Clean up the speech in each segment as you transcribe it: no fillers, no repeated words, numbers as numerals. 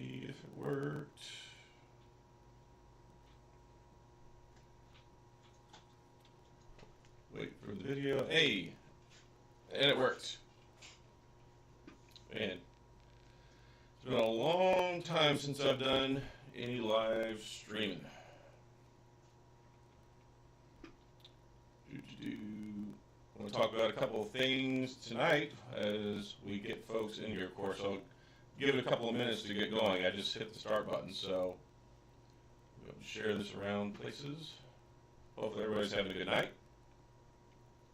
see if it worked. Wait for the video. Hey! And it worked. Man. It's been a long time since I've done any live streaming. I want to talk about a couple of things tonight as we get folks in here. Of course, I'll give it a couple of minutes to get going. I just hit the start button, so we'll share this around places. Hopefully everybody's having a good night.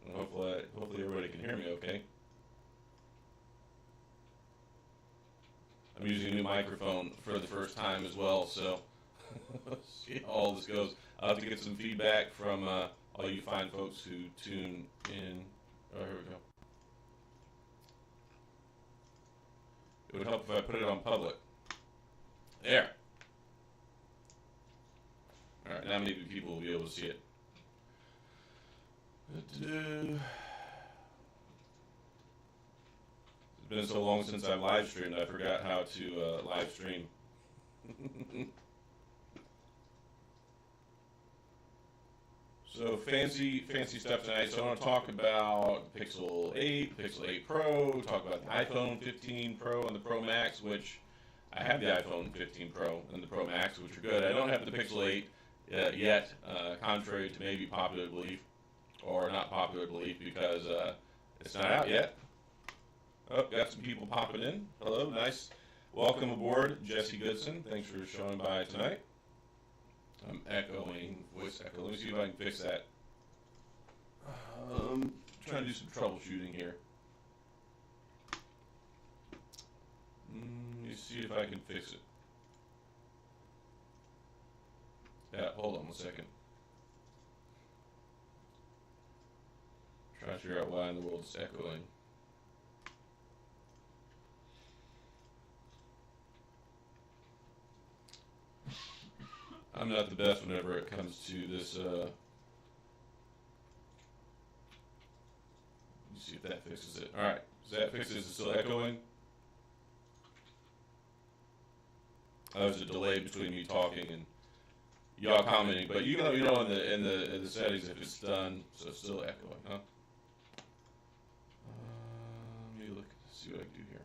And hopefully everybody can hear me okay. I'm using a new microphone for the first time as well, so let's see how all this goes. I'll have to get some feedback from all you fine folks who tune in. Oh, here we go. It would help if I put it on public. There. All right, now maybe people will be able to see it. It's been so long since I've live streamed, I forgot how to live stream. So fancy stuff tonight. So I want to talk about Pixel 8, Pixel 8 Pro, talk about the iPhone 15 Pro and the Pro Max, which I have the iPhone 15 Pro and the Pro Max, which are good. I don't have the Pixel 8 yet, contrary to maybe popular belief, or not popular belief, because it's not out yet. Oh, got some people popping in. Hello, nice. Welcome aboard, Jesse Goodson. Thanks for showing by tonight. I'm echoing, voice echo. Let me see if I can fix that. Trying to do some troubleshooting here. Let me see if I can fix it. Yeah, hold on one second. Trying to figure out why in the world it's echoing. I'm not the best whenever it comes to this. Let me see if that fixes it. All right, does that fix it? Is it still echoing? That was a delay between me talking and y'all commenting, but you know in the settings if it's done, so it's still echoing, huh? Let me look, see what I can do here.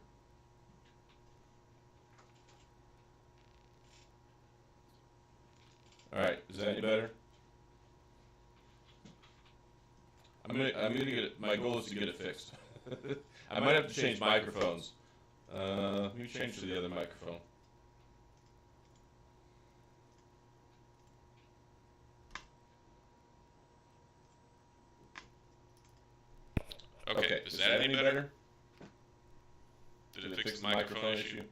All right, is that any better? I'm gonna get it. My goal is to get it fixed. I might have to change microphones. Let me change to the other microphone. Okay, is that any better? Did it fix the microphone issue?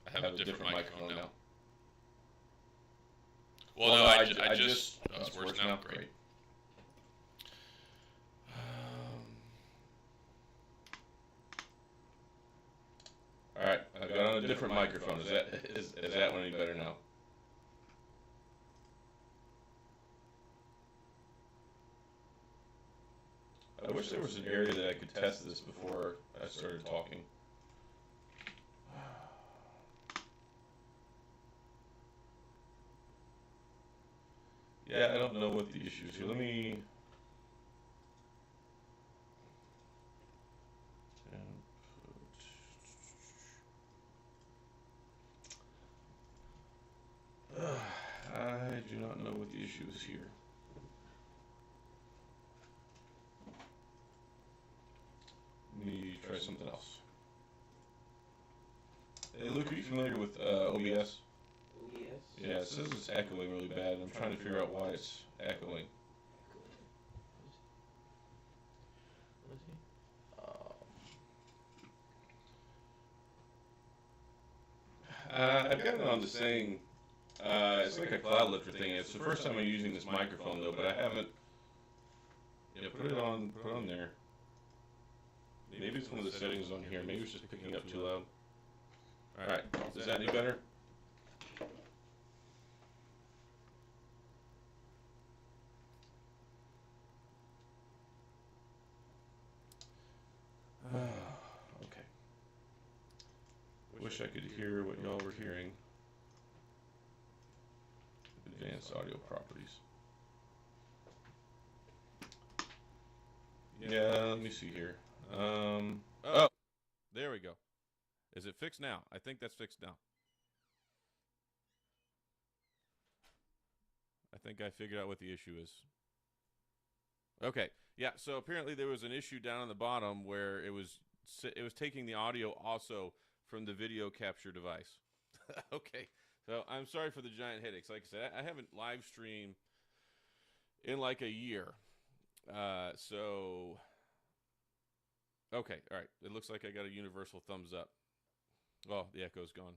I have a different microphone now. Well, no, I just, oh, it's works now, great. All right, I've got on a different microphone. Is that one any better now? I wish there was an area that I could test this before I started talking. Yeah, I don't know what the issue is here. Let me... I do not know what the issue is here. Let me try something else. Hey, Luke, are you familiar with OBS? Yeah, it says it's echoing really bad. I'm trying to figure out why it's echoing. I've got it on the saying, it's like a cloud lifter thing. It's the first time I'm using this microphone though, but I haven't. Yeah, put it on there. Maybe it's one of the settings on here. Maybe it's just picking up too loud. All right, is that any better? Okay. wish I could hear what y'all were hearing. Advanced audio properties. Yeah, let me see here. Oh, there we go. Is it fixed now? I think that's fixed now. I think I figured out what the issue is. Okay, yeah. So apparently there was an issue down on the bottom where it was taking the audio also from the video capture device. Okay, so I'm sorry for the giant headaches. Like I said, I haven't live streamed in like a year. So okay, all right. It looks like I got a universal thumbs up. Oh, the echo's gone.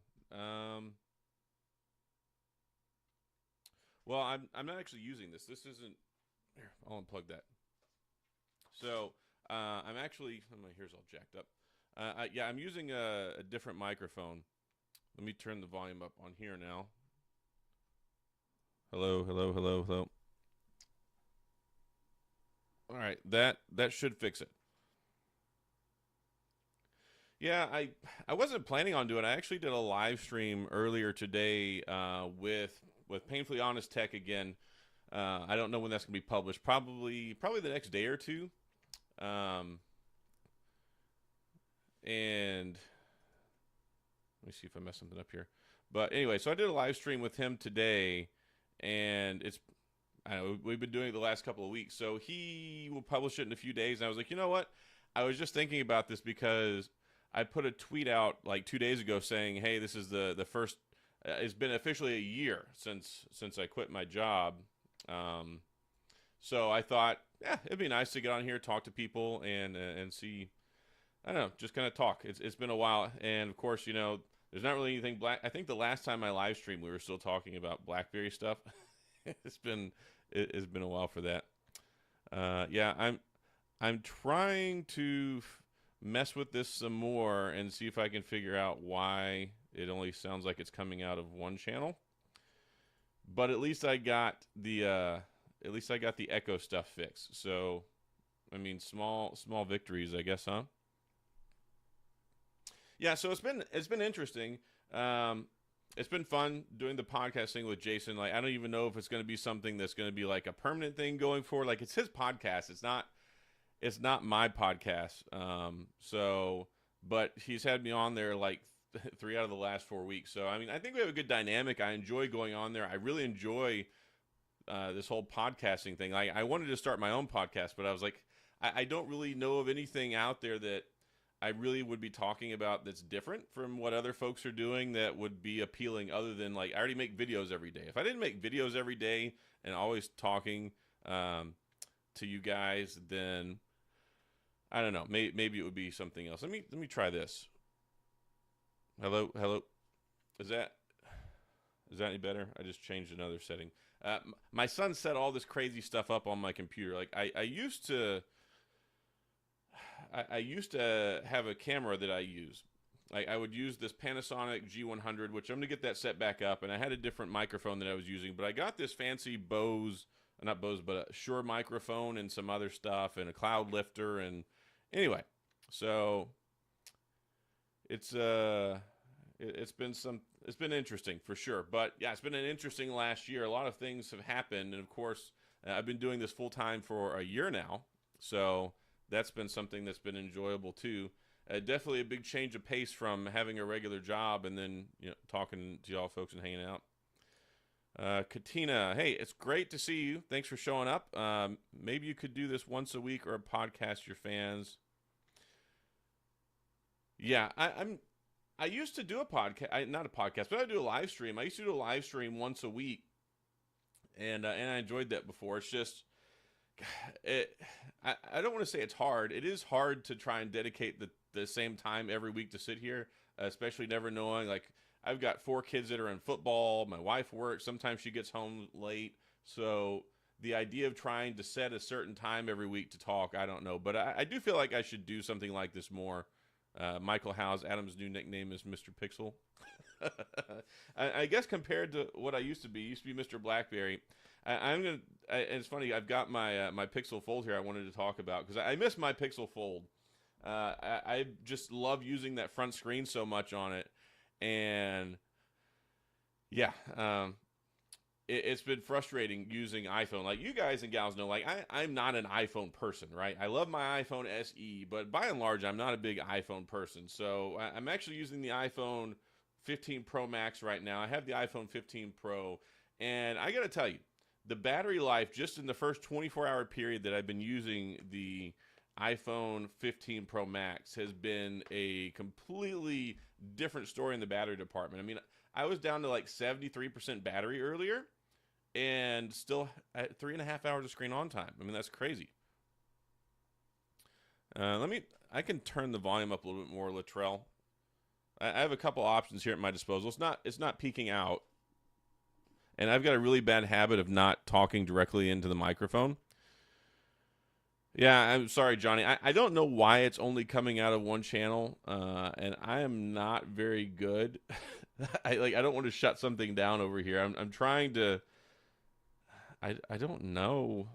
Well, I'm not actually using this. This isn't. Here, I'll unplug that. So I'm actually. My hair's all jacked up. Yeah, I'm using a different microphone. Let me turn the volume up on here now. Hello, hello, hello, hello. All right, that should fix it. Yeah, I wasn't planning on doing it. I actually did a live stream earlier today with Painfully Honest Tech again. I don't know when that's gonna be published. Probably the next day or two. And let me see if I messed something up here. But anyway, so I did a live stream with him today, and I know we've been doing it the last couple of weeks. So he will publish it in a few days. And I was like, you know what? I was just thinking about this because I put a tweet out like 2 days ago saying, hey, this is the first. It's been officially a year since I quit my job. So I thought, yeah, it'd be nice to get on here, talk to people, and see. I don't know, just kind of talk. It's been a while, and of course, you know, there's not really anything black. I think the last time I live streamed, we were still talking about BlackBerry stuff. it's been a while for that. Yeah, I'm trying to mess with this some more and see if I can figure out why it only sounds like it's coming out of one channel. But at least I got the echo stuff fixed. So, I mean, small victories, I guess, huh? Yeah, so it's been interesting. It's been fun doing the podcasting with Jason. Like, I don't even know if it's going to be something that's going to be like a permanent thing going forward. Like, it's his podcast. It's not my podcast. So, but he's had me on there like 3 out of the last 4 weeks. So, I mean, I think we have a good dynamic. I enjoy going on there. I really enjoy this whole podcasting thing. I wanted to start my own podcast, but I was like, I don't really know of anything out there that I really would be talking about that's different from what other folks are doing that would be appealing, other than like I already make videos every day. If I didn't make videos every day and always talking to you guys, then I don't know. Maybe it would be something else. Let me try this. Hello. Is that any better? I just changed another setting. My son set all this crazy stuff up on my computer. Like I used to have a camera that I use. Like I would use this Panasonic G100, which I'm gonna get that set back up, and I had a different microphone that I was using, but I got this fancy not Bose, but a Shure microphone and some other stuff, and a cloud lifter, and anyway, so it's been interesting for sure. But yeah, it's been an interesting last year. A lot of things have happened, and of course, I've been doing this full time for a year now, so that's been something that's been enjoyable too. Definitely a big change of pace from having a regular job and then talking to y'all folks and hanging out. Katina, hey, it's great to see you. Thanks for showing up. Maybe you could do this once a week or a podcast your fans. Yeah, I used to do a podcast, not a podcast, but I do a live stream. I used to do a live stream once a week, and I enjoyed that before. It's just I don't want to say it's hard. It is hard to try and dedicate the same time every week to sit here, especially never knowing. Like, I've got 4 kids that are in football. My wife works. Sometimes she gets home late. So the idea of trying to set a certain time every week to talk, I don't know. But I do feel like I should do something like this more. Michael Howes, Adam's new nickname is Mr. Pixel. I guess compared to what I used to be Mr. Blackberry. And it's funny, I've got my my Pixel Fold here I wanted to talk about, because I miss my Pixel Fold. I just love using that front screen so much on it. And yeah, it's been frustrating using iPhone. Like you guys and gals know, like I'm not an iPhone person, right? I love my iPhone SE, but by and large, I'm not a big iPhone person. So I'm actually using the iPhone 15 Pro Max right now. I have the iPhone 15 Pro, and I got to tell you, the battery life just in the first 24-hour period that I've been using the iPhone 15 Pro Max has been a completely different story in the battery department. I mean, I was down to like 73% battery earlier and still at 3.5 hours of screen on time. I mean, that's crazy. I can turn the volume up a little bit more, Latrell. I have a couple options here at my disposal. It's not peaking out. And I've got a really bad habit of not talking directly into the microphone. Yeah, I'm sorry, Johnny. I don't know why it's only coming out of one channel, and I am not very good. I don't want to shut something down over here. I'm trying to. I don't know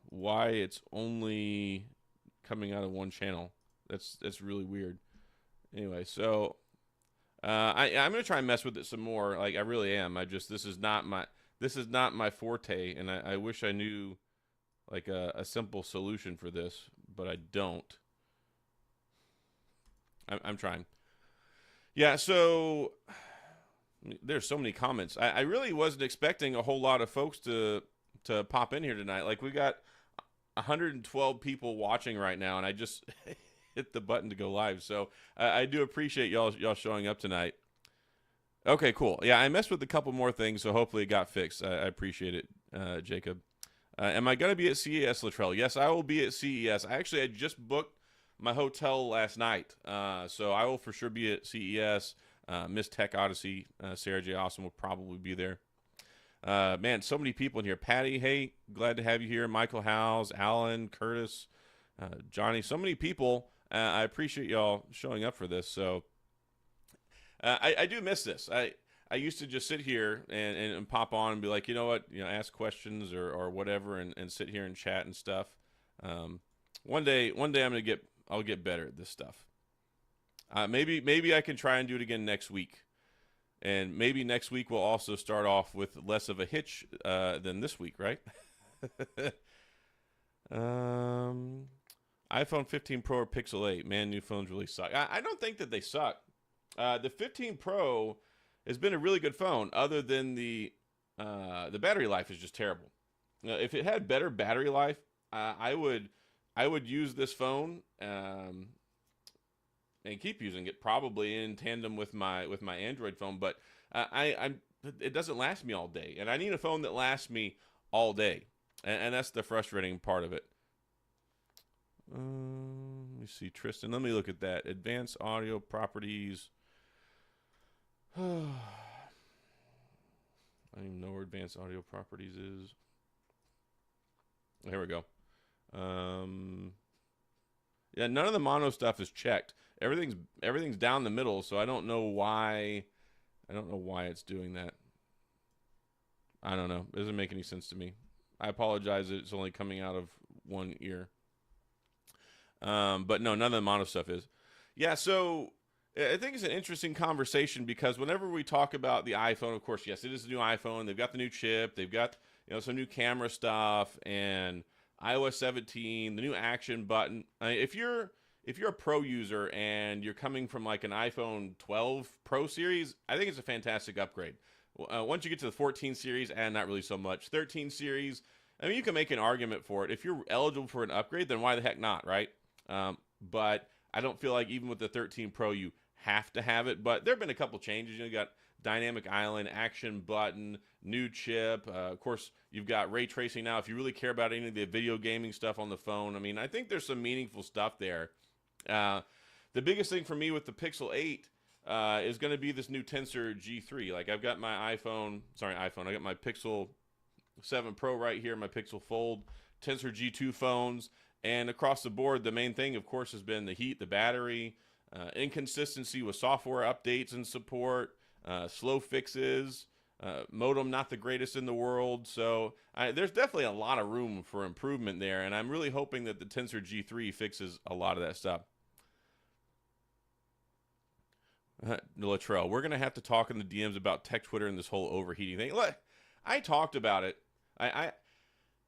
why it's only coming out of one channel. That's really weird. Anyway, so I'm gonna try and mess with it some more. Like I really am. This is not my forte, and I wish I knew like a simple solution for this, but I don't. I'm trying. Yeah, so there's so many comments. I really wasn't expecting a whole lot of folks to pop in here tonight. Like we got 112 people watching right now, and I just hit the button to go live. So I do appreciate y'all showing up tonight. Okay, cool. Yeah, I messed with a couple more things, so hopefully it got fixed. I appreciate it, Jacob. Am I going to be at CES, Latrell? Yes, I will be at CES. I just booked my hotel last night, so I will for sure be at CES. Miss Tech Odyssey, Sarah J. Awesome will probably be there. Man, so many people in here. Patty, hey, glad to have you here. Michael Howes, Alan, Curtis, Johnny, so many people. I appreciate y'all showing up for this. So I do miss this. I used to just sit here and pop on and be like, you know what, ask questions or whatever and sit here and chat and stuff. One day I'll get better at this stuff. Maybe I can try and do it again next week. And maybe next week we'll also start off with less of a hitch than this week, right? iPhone 15 Pro or Pixel 8. Man, new phones really suck. I don't think that they suck. The 15 Pro has been a really good phone, other than the battery life is just terrible. If it had better battery life, I would use this phone and keep using it, probably in tandem with my Android phone. But it doesn't last me all day, and I need a phone that lasts me all day, and that's the frustrating part of it. Let me see, Tristan. Let me look at that. Advanced audio properties. I don't even know where advanced audio properties is. Here we go. Yeah, none of the mono stuff is checked. Everything's down the middle, so I don't know why. I don't know why it's doing that. I don't know. It doesn't make any sense to me. I apologize that it's only coming out of one ear. But no, none of the mono stuff is. Yeah, so I think it's an interesting conversation because whenever we talk about the iPhone, of course, yes, it is the new iPhone. They've got the new chip. They've got some new camera stuff and iOS 17, the new action button. If you're a pro user and you're coming from like an iPhone 12 Pro series, I think it's a fantastic upgrade. Once you get to the 14 series, and not really so much. 13 series, I mean, you can make an argument for it. If you're eligible for an upgrade, then why the heck not, right? But I don't feel like even with the 13 Pro, you have to have it. But there have been a couple changes. You got dynamic island, action button, new chip. Of course, you've got ray tracing now. If you really care about any of the video gaming stuff on the phone, I mean, I think there's some meaningful stuff there. The biggest thing for me with the Pixel 8 is going to be this new Tensor G3. Like I've got my I got my Pixel 7 Pro right here, my Pixel Fold, Tensor G2 phones, and across the board, the main thing, of course, has been the heat, the battery, inconsistency with software updates and support, slow fixes, modem not the greatest in the world. So there's definitely a lot of room for improvement there, and I'm really hoping that the Tensor G3 fixes a lot of that stuff. Latrell, we're gonna have to talk in the DMs about tech Twitter and this whole overheating thing. Look, I talked about it. I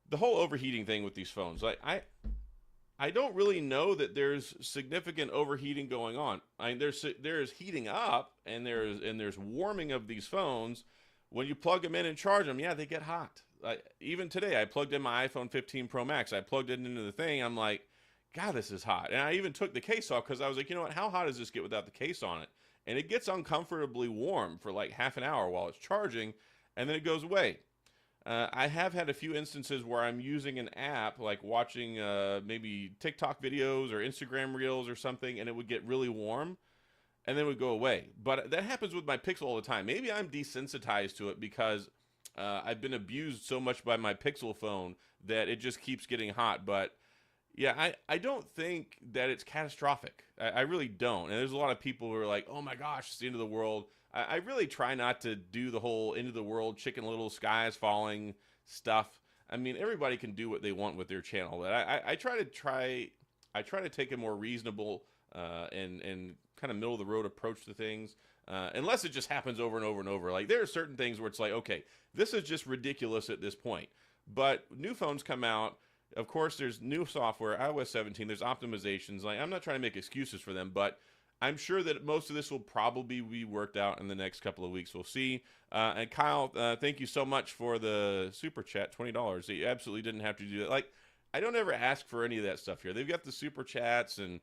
the whole overheating thing with these phones. I don't really know that there's significant overheating going on. There's heating up and there's warming of these phones. When you plug them in and charge them, yeah, they get hot. Even today, I plugged in my iPhone 15 Pro Max. I plugged it into the thing. I'm like, God, this is hot. And I even took the case off because I was like, you know what? How hot does this get without the case on it? And it gets uncomfortably warm for like half an hour while it's charging, and then it goes away. I have had a few instances where I'm using an app, like watching maybe TikTok videos or Instagram Reels or something, and it would get really warm, and then it would go away. But that happens with my Pixel all the time. Maybe I'm desensitized to it because I've been abused so much by my Pixel phone that it just keeps getting hot. But yeah, I don't think that it's catastrophic. I really don't. And there's a lot of people who are like, oh my gosh, it's the end of the world. I really try not to do the whole end of the world, chicken little, skies falling stuff. I mean, everybody can do what they want with their channel. But I try to take a more reasonable and kind of middle of the road approach to things. Unless it just happens over and over and over. Like there are certain things where it's like, okay, this is just ridiculous at this point. But new phones come out. Of course, there's new software, iOS 17. There's optimizations. Like I'm not trying to make excuses for them, but I'm sure that most of this will probably be worked out in the next couple of weeks. We'll see. And Kyle, thank you so much for the super chat, $20. You absolutely didn't have to do that. Like I don't ever ask for any of that stuff here. They've got the super chats and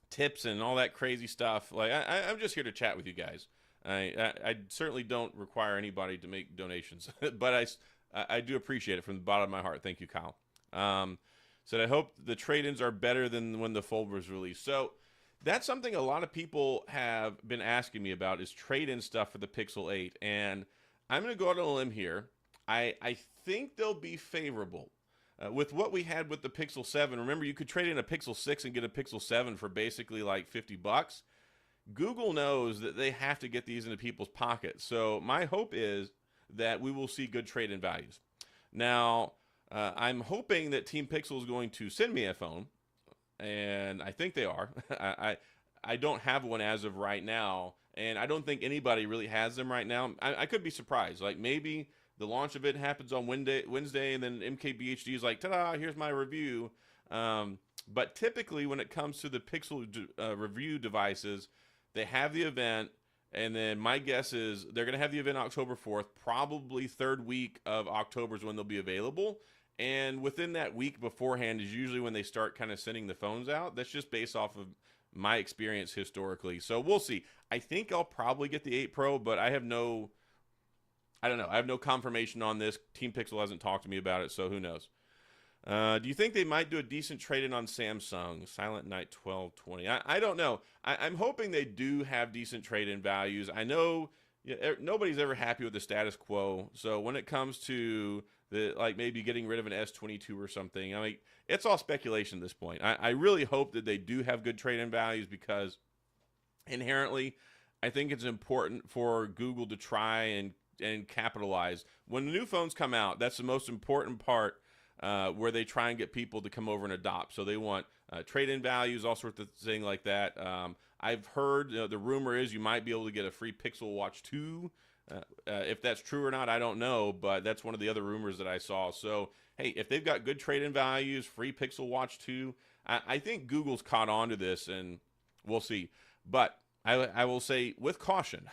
tips and all that crazy stuff. Like I'm just here to chat with you guys. I certainly don't require anybody to make donations, but I do appreciate it from the bottom of my heart. Thank you, Kyle. Said I hope the trade-ins are better than when the Fold was released. So that's something a lot of people have been asking me about is trade-in stuff for the Pixel 8. And I'm going to go out on a limb here. I think they'll be favorable. With what we had with the Pixel 7, remember you could trade in a Pixel 6 and get a Pixel 7 for basically like $50. Google knows that they have to get these into people's pockets. So my hope is that we will see good trade-in values. Now, I'm hoping that Team Pixel is going to send me a phone, and I think they are. I don't have one as of right now, and I don't think anybody really has them right now. I could be surprised. Like maybe the launch of it happens on Wednesday, and then MKBHD is like, ta-da, here's my review. But typically when it comes to the Pixel review devices, they have the event, and then my guess is they're going to have the event October 4th, probably third week of October is when they'll be available. And within that week beforehand is usually when they start kind of sending the phones out. That's just based off of my experience historically. So we'll see. I think I'll probably get the 8 Pro, but I don't know. I have no confirmation on this. Team Pixel hasn't talked to me about it, so who knows. Do you think they might do a decent trade-in on Samsung? Silent Night 1220. I don't know. I'm hoping they do have decent trade-in values. I know nobody's ever happy with the status quo. So when it comes to like maybe getting rid of an S22 or something, I mean, it's all speculation at this point. I really hope that they do have good trade-in values because inherently, I think it's important for Google to try and capitalize. When the new phones come out, that's the most important part. Where they try and get people to come over and adopt. So they want trade-in values, all sorts of things like that. I've heard the rumor is you might be able to get a free Pixel Watch 2. If that's true or not, I don't know, but that's one of the other rumors that I saw. So, hey, if they've got good trade-in values, free Pixel Watch 2, I think Google's caught on to this, and we'll see. But I will say with caution,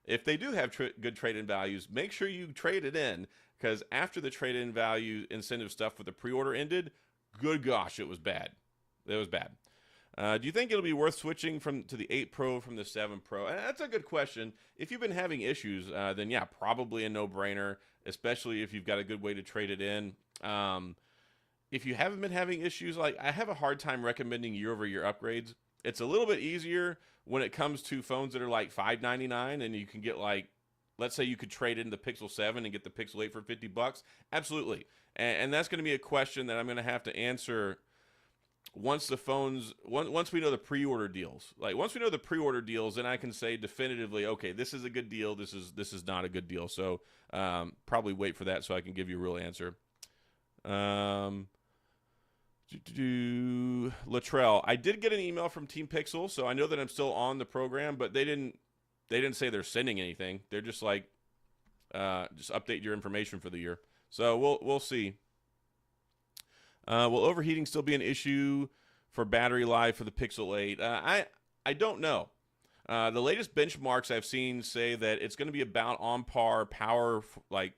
if they do have good trade-in values, make sure you trade it in. Because after the trade-in value incentive stuff with the pre-order ended, good gosh, it was bad. It was bad. Do you think it'll be worth switching to the 8 Pro from the 7 Pro? And that's a good question. If you've been having issues, then yeah, probably a no-brainer, especially if you've got a good way to trade it in. If you haven't been having issues, like I have a hard time recommending year-over-year upgrades. It's a little bit easier when it comes to phones that are like $599 and you can get like, let's say you could trade in the Pixel 7 and get the Pixel 8 for $50. Absolutely. And that's going to be a question that I'm going to have to answer once we know the pre-order deals. Like once we know the pre-order deals, then I can say definitively, okay, this is a good deal. This is not a good deal. So probably wait for that so I can give you a real answer. Latrell, I did get an email from Team Pixel, so I know that I'm still on the program, but they didn't say they're sending anything. They're just like, just update your information for the year. So we'll see. Will overheating still be an issue for battery life for the Pixel 8? I don't know. The latest benchmarks I've seen say that it's going to be about on par power, like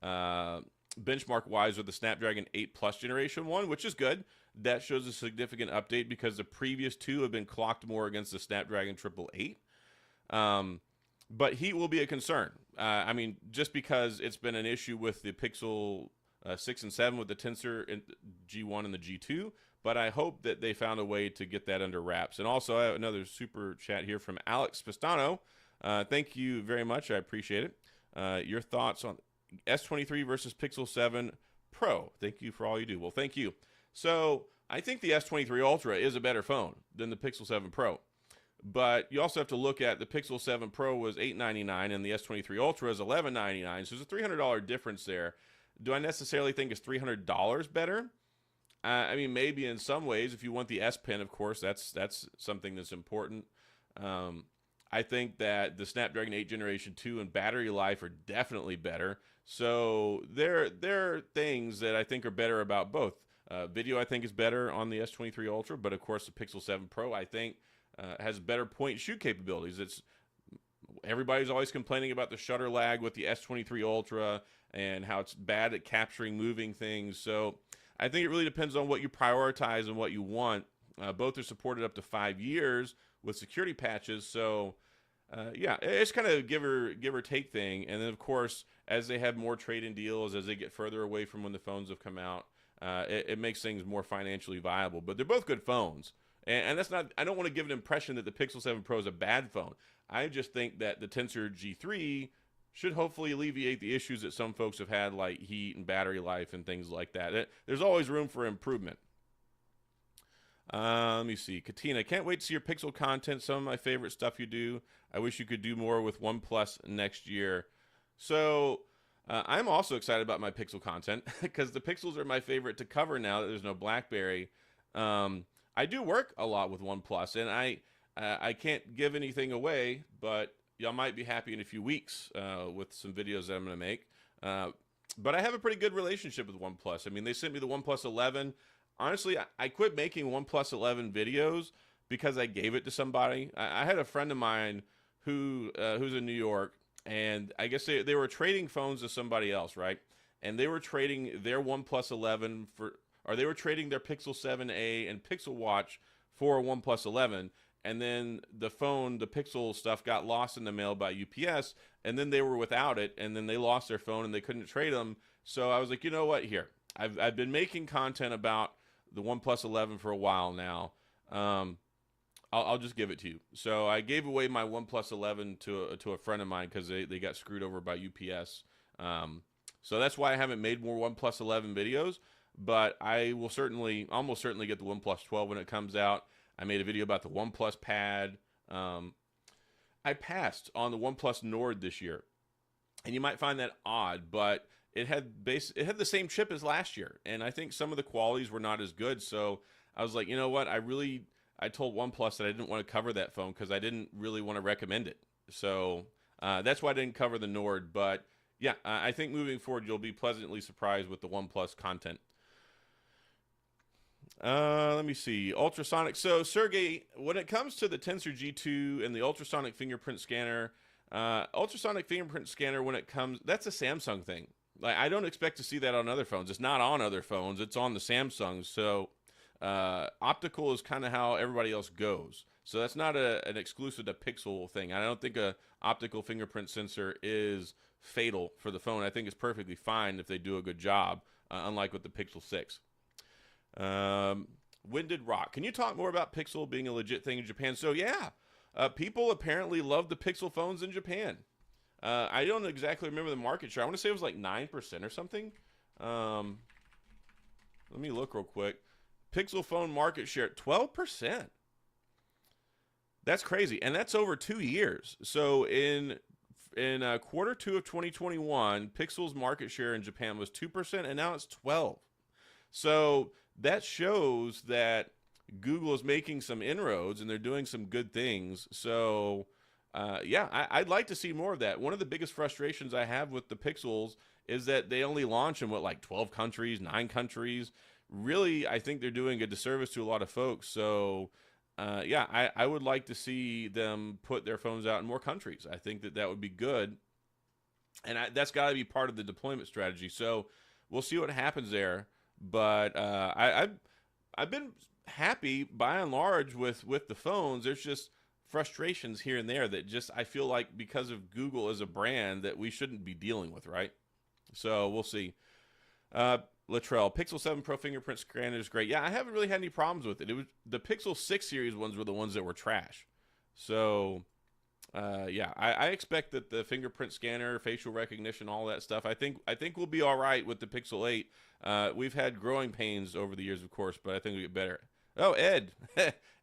benchmark wise, with the Snapdragon 8 Plus Generation 1, which is good. That shows a significant update because the previous two have been clocked more against the Snapdragon 888. But heat will be a concern. I mean, just because it's been an issue with the Pixel 6 and 7 with the Tensor G1 and the G2, but I hope that they found a way to get that under wraps. And also, I have another super chat here from Alex Pistano. Thank you very much. I appreciate it. Your thoughts on S23 versus Pixel 7 Pro. Thank you for all you do. Well, thank you. So I think the S23 Ultra is a better phone than the Pixel 7 Pro. But you also have to look at the Pixel 7 Pro was $899 and the S23 Ultra is $1199. So there's a $300 difference there. Do I necessarily think it's $300 better? I mean, maybe in some ways. If you want the S Pen, of course, that's something that's important. I think that the Snapdragon 8 Generation 2 and battery life are definitely better. So there are things that I think are better about both. Video, I think, is better on the S23 Ultra, but of course the Pixel 7 Pro, I think, has better point-and-shoot capabilities. Everybody's always complaining about the shutter lag with the S23 Ultra and how it's bad at capturing moving things. So I think it really depends on what you prioritize and what you want. Both are supported up to 5 years with security patches. So yeah, it's kind of a give or take thing. And then of course, as they have more trade-in deals, as they get further away from when the phones have come out, it makes things more financially viable. But they're both good phones. And that's not, I don't want to give an impression that the Pixel 7 Pro is a bad phone. I just think that the Tensor G3 should hopefully alleviate the issues that some folks have had, like heat and battery life and things like that. There's always room for improvement. Let me see. Katina, can't wait to see your Pixel content. Some of my favorite stuff you do. I wish you could do more with OnePlus next year. So I'm also excited about my Pixel content because the Pixels are my favorite to cover now that there's no BlackBerry. I do work a lot with OnePlus, and I can't give anything away, but y'all might be happy in a few weeks with some videos that I'm going to make. But I have a pretty good relationship with OnePlus. I mean, they sent me the OnePlus 11. Honestly, I quit making OnePlus 11 videos because I gave it to somebody. I had a friend of mine who's in New York, and I guess they were trading phones to somebody else, right? And they were trading their OnePlus 11 or they were trading their Pixel 7a and Pixel Watch for a OnePlus 11, and then the Pixel stuff got lost in the mail by UPS, and then they were without it, and then they lost their phone and they couldn't trade them. So I was like, you know what? Here, I've been making content about the OnePlus 11 for a while now. I'll just give it to you. So I gave away my OnePlus 11 to a friend of mine because they got screwed over by UPS. So that's why I haven't made more OnePlus 11 videos. But I will almost certainly get the OnePlus 12 when it comes out. I made a video about the OnePlus Pad. I passed on the OnePlus Nord this year, and you might find that odd, but it had the same chip as last year, and I think some of the qualities were not as good. So I was like, you know what? I told OnePlus that I didn't want to cover that phone because I didn't really want to recommend it. So that's why I didn't cover the Nord. But yeah, I think moving forward, you'll be pleasantly surprised with the OnePlus content. Let me see. Ultrasonic. So, Sergey, when it comes to the Tensor G2 and the ultrasonic fingerprint scanner, that's a Samsung thing. Like, I don't expect to see that on other phones. It's not on other phones. It's on the Samsungs. So, optical is kind of how everybody else goes. So that's not an exclusive to Pixel thing. I don't think a optical fingerprint sensor is fatal for the phone. I think it's perfectly fine if they do a good job, unlike with the Pixel 6. Winded Rock. Can you talk more about Pixel being a legit thing in Japan? So yeah, people apparently love the Pixel phones in Japan. I don't exactly remember the market share. I want to say it was like 9% or something. Let me look real quick. Pixel phone market share at 12%. That's crazy, and that's over 2 years. So in quarter 2 of 2021, Pixel's market share in Japan was 2%, and now it's 12%. So that shows that Google is making some inroads and they're doing some good things. So, yeah, I'd like to see more of that. One of the biggest frustrations I have with the Pixels is that they only launch in what, like 12 countries, 9 countries. Really, I think they're doing a disservice to a lot of folks. So, yeah, I would like to see them put their phones out in more countries. I think that would be good. And that's got to be part of the deployment strategy. So we'll see what happens there. But I've been happy by and large with the phones. There's just frustrations here and there that just I feel like because of Google as a brand that we shouldn't be dealing with, right? So we'll see. Latrell, Pixel 7 Pro fingerprint scanner is great. Yeah, I haven't really had any problems with it. It was the Pixel 6 series ones were the ones that were trash. So yeah, I expect that the fingerprint scanner, facial recognition, all that stuff. I think we'll be all right with the Pixel 8. We've had growing pains over the years, of course, but I think we get better. Oh, Ed,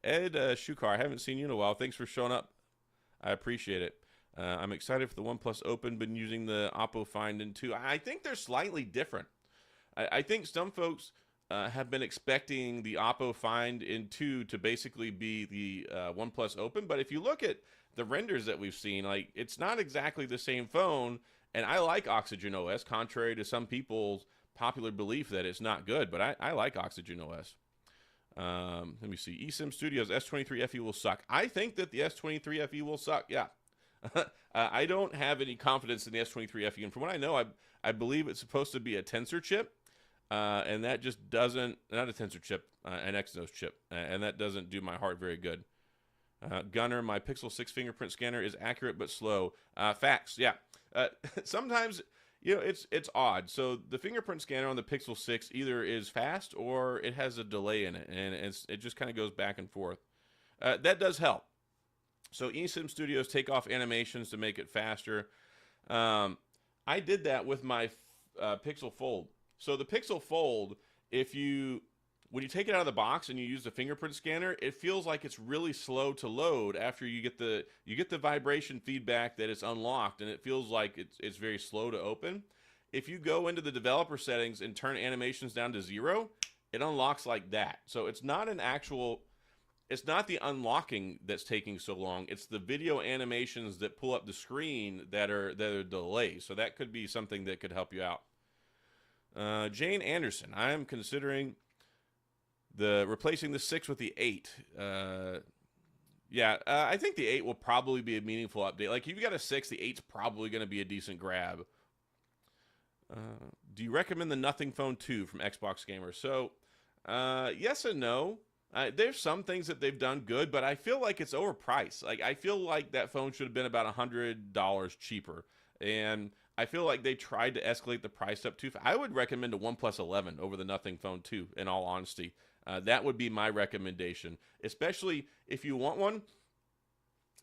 Ed Shukar, I haven't seen you in a while. Thanks for showing up. I appreciate it. I'm excited for the OnePlus Open. Been using the Oppo Find N2. I think they're slightly different. I think some folks have been expecting the Oppo Find N2 to basically be the OnePlus Open, but if you look at the renders that we've seen, like it's not exactly the same phone. And I like Oxygen OS, contrary to some people's popular belief that it's not good, but I like Oxygen OS. Let me see. eSIM Studios S23 FE will suck. I think that the S23 FE will suck. Yeah. I don't have any confidence in the S23 FE, and from what I know, I believe it's supposed to be a Tensor chip, and that just doesn't, not a Tensor chip, an Exynos chip, and that doesn't do my heart very good. Gunner, my Pixel 6 fingerprint scanner is accurate but slow. Facts, yeah. Sometimes, you know, it's odd. So the fingerprint scanner on the Pixel 6 either is fast or it has a delay in it, and it just kind of goes back and forth. That does help. So eSIM Studios take off animations to make it faster. I did that with my Pixel Fold. So the Pixel Fold, when you take it out of the box and you use the fingerprint scanner, it feels like it's really slow to load after you get the vibration feedback that it's unlocked, and it feels like it's very slow to open. If you go into the developer settings and turn animations down to 0, it unlocks like that. So it's not the unlocking that's taking so long. It's the video animations that pull up the screen that are delayed. So that could be something that could help you out. Jane Anderson, I am considering replacing the 6 with the 8. Yeah, I think the 8 will probably be a meaningful update. Like, if you got a 6, the 8's probably going to be a decent grab. Do you recommend the Nothing Phone 2 from Xbox Gamer? So, yes and no. There's some things that they've done good, but I feel like it's overpriced. Like, I feel like that phone should have been about $100 cheaper. And I feel like they tried to escalate the price up too. I would recommend a OnePlus 11 over the Nothing Phone 2, in all honesty. That would be my recommendation, especially if you want one.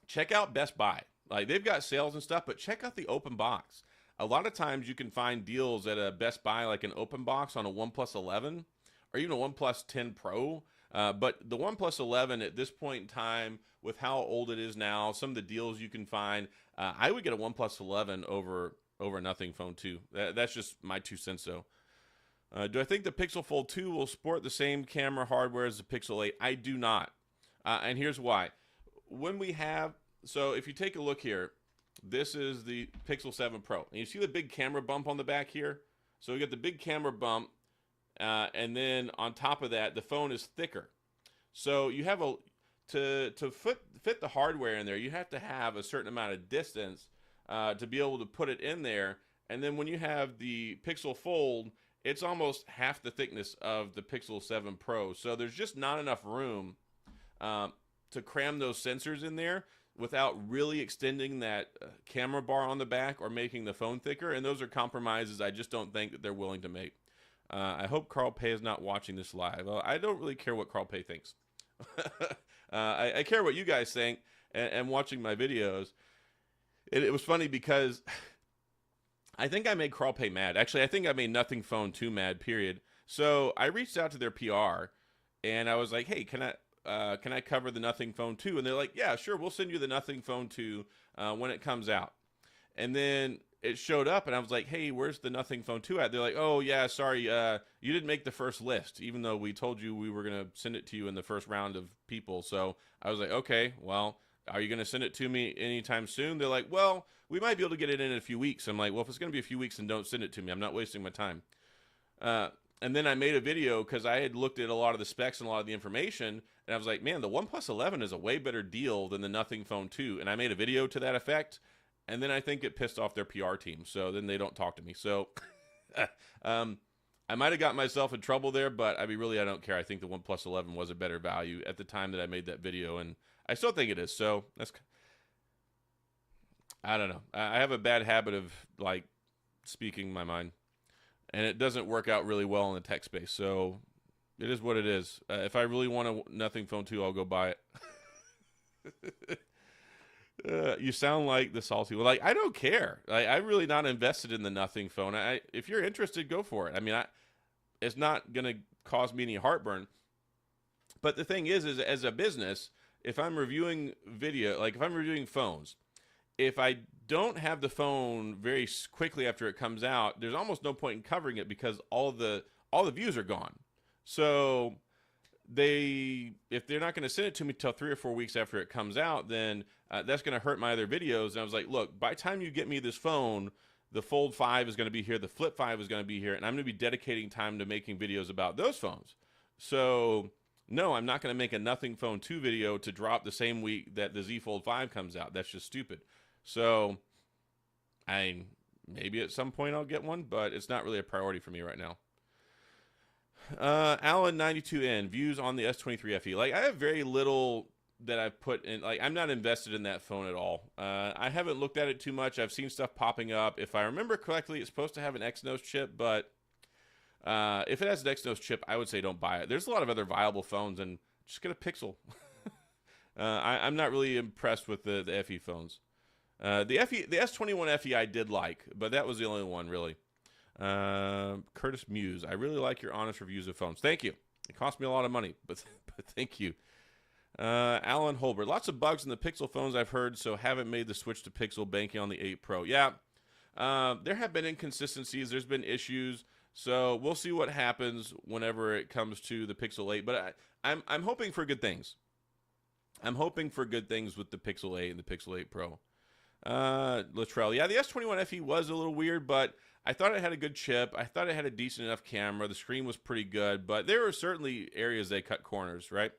Check out Best Buy. Like, they've got sales and stuff, but check out the open box. A lot of times you can find deals at a Best Buy, like an open box on a OnePlus 11 or even a OnePlus 10 Pro. But the OnePlus 11 at this point in time, with how old it is now, some of the deals you can find, I would get a OnePlus 11 over Nothing Phone 2. That's just my 2 cents, though. Do I think the Pixel Fold 2 will sport the same camera hardware as the Pixel 8? I do not. And here's why. So if you take a look here, this is the Pixel 7 Pro. And you see the big camera bump on the back here? So we got the big camera bump, and then on top of that, the phone is thicker. So you have to fit the hardware in there, you have to have a certain amount of distance to be able to put it in there. And then when you have the Pixel Fold, it's almost half the thickness of the Pixel 7 Pro. So there's just not enough room to cram those sensors in there without really extending that camera bar on the back or making the phone thicker. And those are compromises I just don't think that they're willing to make. I hope Carl Pei is not watching this live. I don't really care what Carl Pei thinks. I care what you guys think and watching my videos. It was funny because I think I made Carl Pei mad. Actually, I think I made Nothing Phone 2 mad, period. So I reached out to their PR, and I was like, hey, can I cover the Nothing Phone 2? And they're like, yeah, sure, we'll send you the Nothing Phone 2 when it comes out. And then it showed up, and I was like, hey, where's the Nothing Phone 2 at? They're like, oh, yeah, sorry, you didn't make the first list, even though we told you we were going to send it to you in the first round of people. So I was like, okay, well, are you going to send it to me anytime soon? They're like, well, we might be able to get it in a few weeks. I'm like, well, if it's going to be a few weeks, then don't send it to me. I'm not wasting my time. And then I made a video because I had looked at a lot of the specs and a lot of the information, and I was like, man, the OnePlus 11 is a way better deal than the Nothing Phone 2. And I made a video to that effect, and then I think it pissed off their PR team, so then they don't talk to me. So I might have got myself in trouble there, but I mean, really, I don't care. I think the OnePlus 11 was a better value at the time that I made that video, and I still think it is. So that's, I don't know. I have a bad habit of like speaking my mind, and it doesn't work out really well in the tech space. So it is what it is. If I really want a Nothing Phone 2, I'll go buy it. You sound like the salty. Well, like, I don't care. I'm really not invested in the Nothing Phone. If you're interested, go for it. I mean, it's not gonna cause me any heartburn. But the thing is as a business, if I'm reviewing video, like if I'm reviewing phones, if I don't have the phone very quickly after it comes out, there's almost no point in covering it because all the views are gone. So if they're not going to send it to me till 3 or 4 weeks after it comes out, then that's going to hurt my other videos. And I was like, look, by the time you get me this phone, the Fold 5 is going to be here, the Flip 5 is going to be here, and I'm going to be dedicating time to making videos about those phones. So no, I'm not going to make a Nothing Phone 2 video to drop the same week that the Z Fold 5 comes out. That's just stupid. So maybe at some point I'll get one, but it's not really a priority for me right now. Alan92N, views on the S23 FE. Like, I have very little that I've put in. Like, I'm not invested in that phone at all. I haven't looked at it too much. I've seen stuff popping up. If I remember correctly, it's supposed to have an Exynos chip, but if it has an Exynos chip, I would say don't buy it. There's a lot of other viable phones, and just get a Pixel. I'm not really impressed with the FE phones. The S21 FE I did like, but that was the only one, really. Curtis Muse, I really like your honest reviews of phones. Thank you. It cost me a lot of money, but thank you. Alan Holbert, lots of bugs in the Pixel phones I've heard, so haven't made the switch to Pixel, banking on the 8 Pro. Yeah, there have been inconsistencies. There's been issues, so we'll see what happens whenever it comes to the Pixel 8. But I'm hoping for good things. I'm hoping for good things with the Pixel 8 and the Pixel 8 Pro. Latrell, yeah, the S21 FE was a little weird, but I thought it had a good chip. I thought it had a decent enough camera. The screen was pretty good, but there were certainly areas they cut corners, right?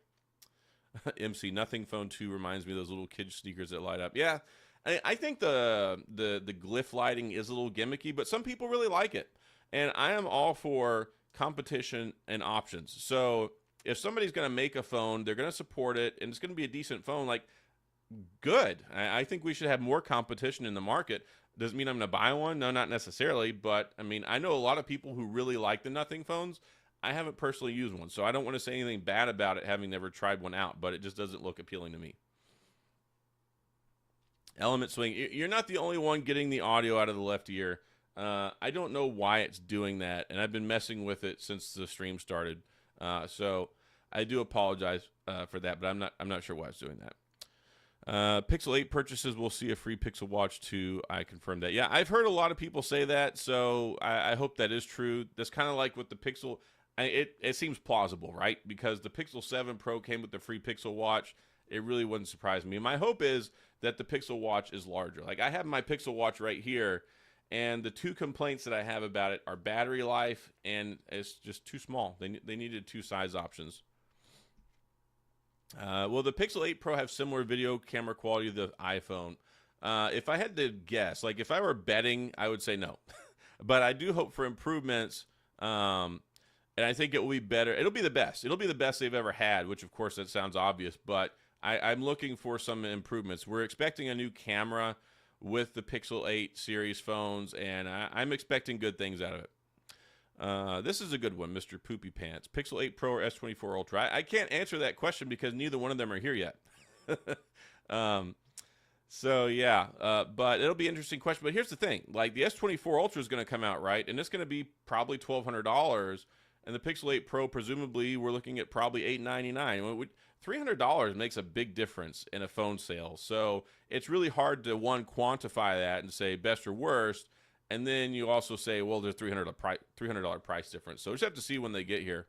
MC, Nothing Phone 2 reminds me of those little kid sneakers that light up. Yeah, I think the glyph lighting is a little gimmicky, but some people really like it. And I am all for competition and options. So if somebody's going to make a phone, they're going to support it, and it's going to be a decent phone, like, good. I think we should have more competition in the market. Doesn't mean I'm going to buy one. No, not necessarily. But, I mean, I know a lot of people who really like the Nothing phones. I haven't personally used one, so I don't want to say anything bad about it, having never tried one out, but it just doesn't look appealing to me. Element Swing, you're not the only one getting the audio out of the left ear. I don't know why it's doing that, and I've been messing with it since the stream started. So I do apologize for that, but I'm not sure why it's doing that. Pixel 8 purchases will see a free Pixel Watch 2. I confirmed that. Yeah, I've heard a lot of people say that, so I hope that is true. That's kind of like with the Pixel. It seems plausible, right? Because the Pixel 7 Pro came with the free Pixel Watch. It really wouldn't surprise me. My hope is that the Pixel Watch is larger. Like, I have my Pixel Watch right here, and the two complaints that I have about it are battery life, and it's just too small. They needed two size options. Will the Pixel 8 Pro have similar video camera quality to the iPhone? If I had to guess, like if I were betting, I would say no. But I do hope for improvements, and I think it will be better. It'll be the best. It'll be the best they've ever had, which of course that sounds obvious, but I'm looking for some improvements. We're expecting a new camera with the Pixel 8 series phones, and I'm expecting good things out of it. This is a good one, Mr. Poopy Pants. Pixel 8 Pro or S24 Ultra? I can't answer that question because neither one of them are here yet. So, yeah, but it'll be an interesting question. But here's the thing. Like, the S24 Ultra is going to come out, right? And it's going to be probably $1,200. And the Pixel 8 Pro, presumably, we're looking at probably $899. $300 makes a big difference in a phone sale. So it's really hard to, one, quantify that and say best or worst. And then you also say, well, there's $300 price difference. So we just have to see when they get here.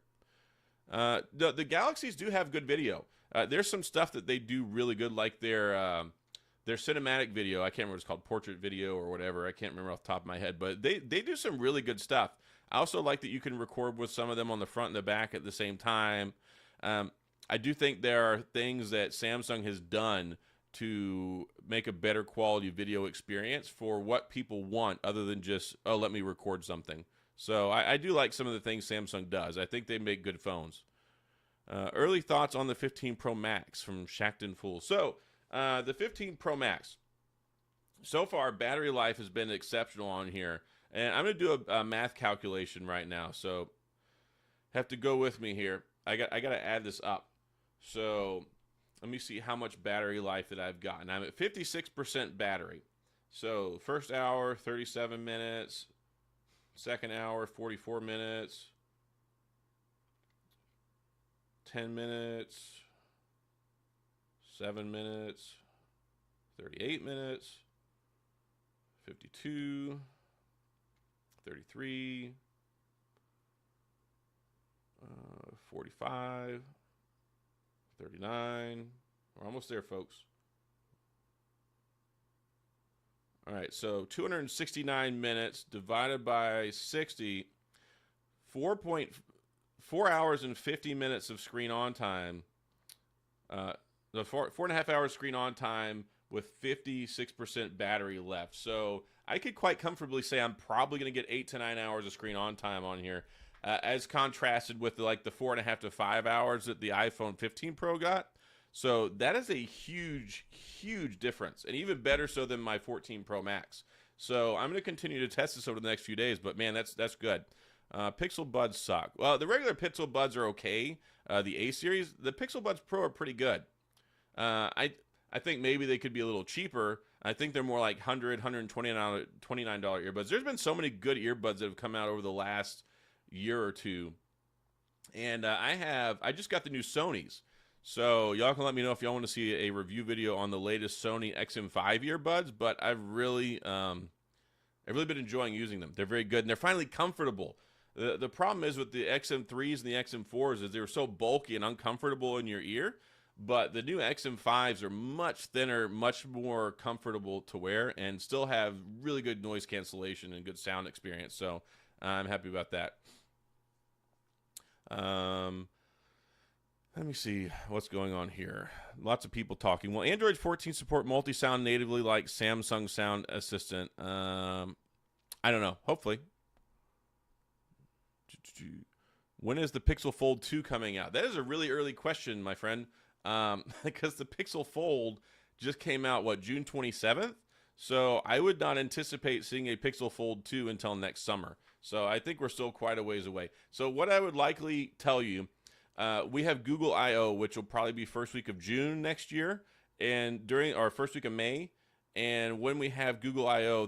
The Galaxies do have good video. There's some stuff that they do really good, like their cinematic video. I can't remember what it's called, portrait video or whatever. I can't remember off the top of my head, but they do some really good stuff. I also like that you can record with some of them on the front and the back at the same time. I do think there are things that Samsung has done to make a better quality video experience for what people want, other than just, oh, let me record something. So I do like some of the things Samsung does. I think they make good phones. Early thoughts on the 15 Pro Max from Shackton Fool. So the 15 Pro Max, so far battery life has been exceptional on here. And I'm going to do a math calculation right now, so have to go with me here. I got to add this up. So let me see how much battery life that I've gotten. I'm at 56% battery. So first hour, 37 minutes. Second hour, 44 minutes. 10 minutes. 7 minutes. 38 minutes. 52. 33, 45, 39. We're almost there, folks. All right, so 269 minutes divided by 60, 4 hours and 50 minutes of screen on time. The 4.5 hours screen on time with 56% battery left. So I could quite comfortably say I'm probably going to get 8 to 9 hours of screen on time on here, as contrasted with like the 4.5 to 5 hours that the iPhone 15 Pro got. So that is a huge, huge difference, and even better so than my 14 Pro Max. So I'm going to continue to test this over the next few days, but man, that's good. Pixel Buds suck. Well, the regular Pixel Buds are okay. The A series, the Pixel Buds Pro are pretty good. I think maybe they could be a little cheaper. I think they're more like $100, $129 earbuds. There's been so many good earbuds that have come out over the last year or two. And I just got the new Sonys. So y'all can let me know if y'all want to see a review video on the latest Sony XM5 earbuds. But I've really been enjoying using them. They're very good, and they're finally comfortable. The problem is with the XM3s and the XM4s is they were so bulky and uncomfortable in your ear. But the new XM5s are much thinner, much more comfortable to wear, and still have really good noise cancellation and good sound experience. So I'm happy about that. Let me see what's going on here. Lots of people talking. Will Android 14 support multi-sound natively like Samsung Sound Assistant? I don't know. Hopefully. When is the Pixel Fold 2 coming out? That is a really early question, my friend. Because the Pixel Fold just came out, June 27th? So I would not anticipate seeing a Pixel Fold 2 until next summer. So I think we're still quite a ways away. So what I would likely tell you, we have Google I/O, which will probably be first week of June next year, and during our first week of May. And when we have Google I/O,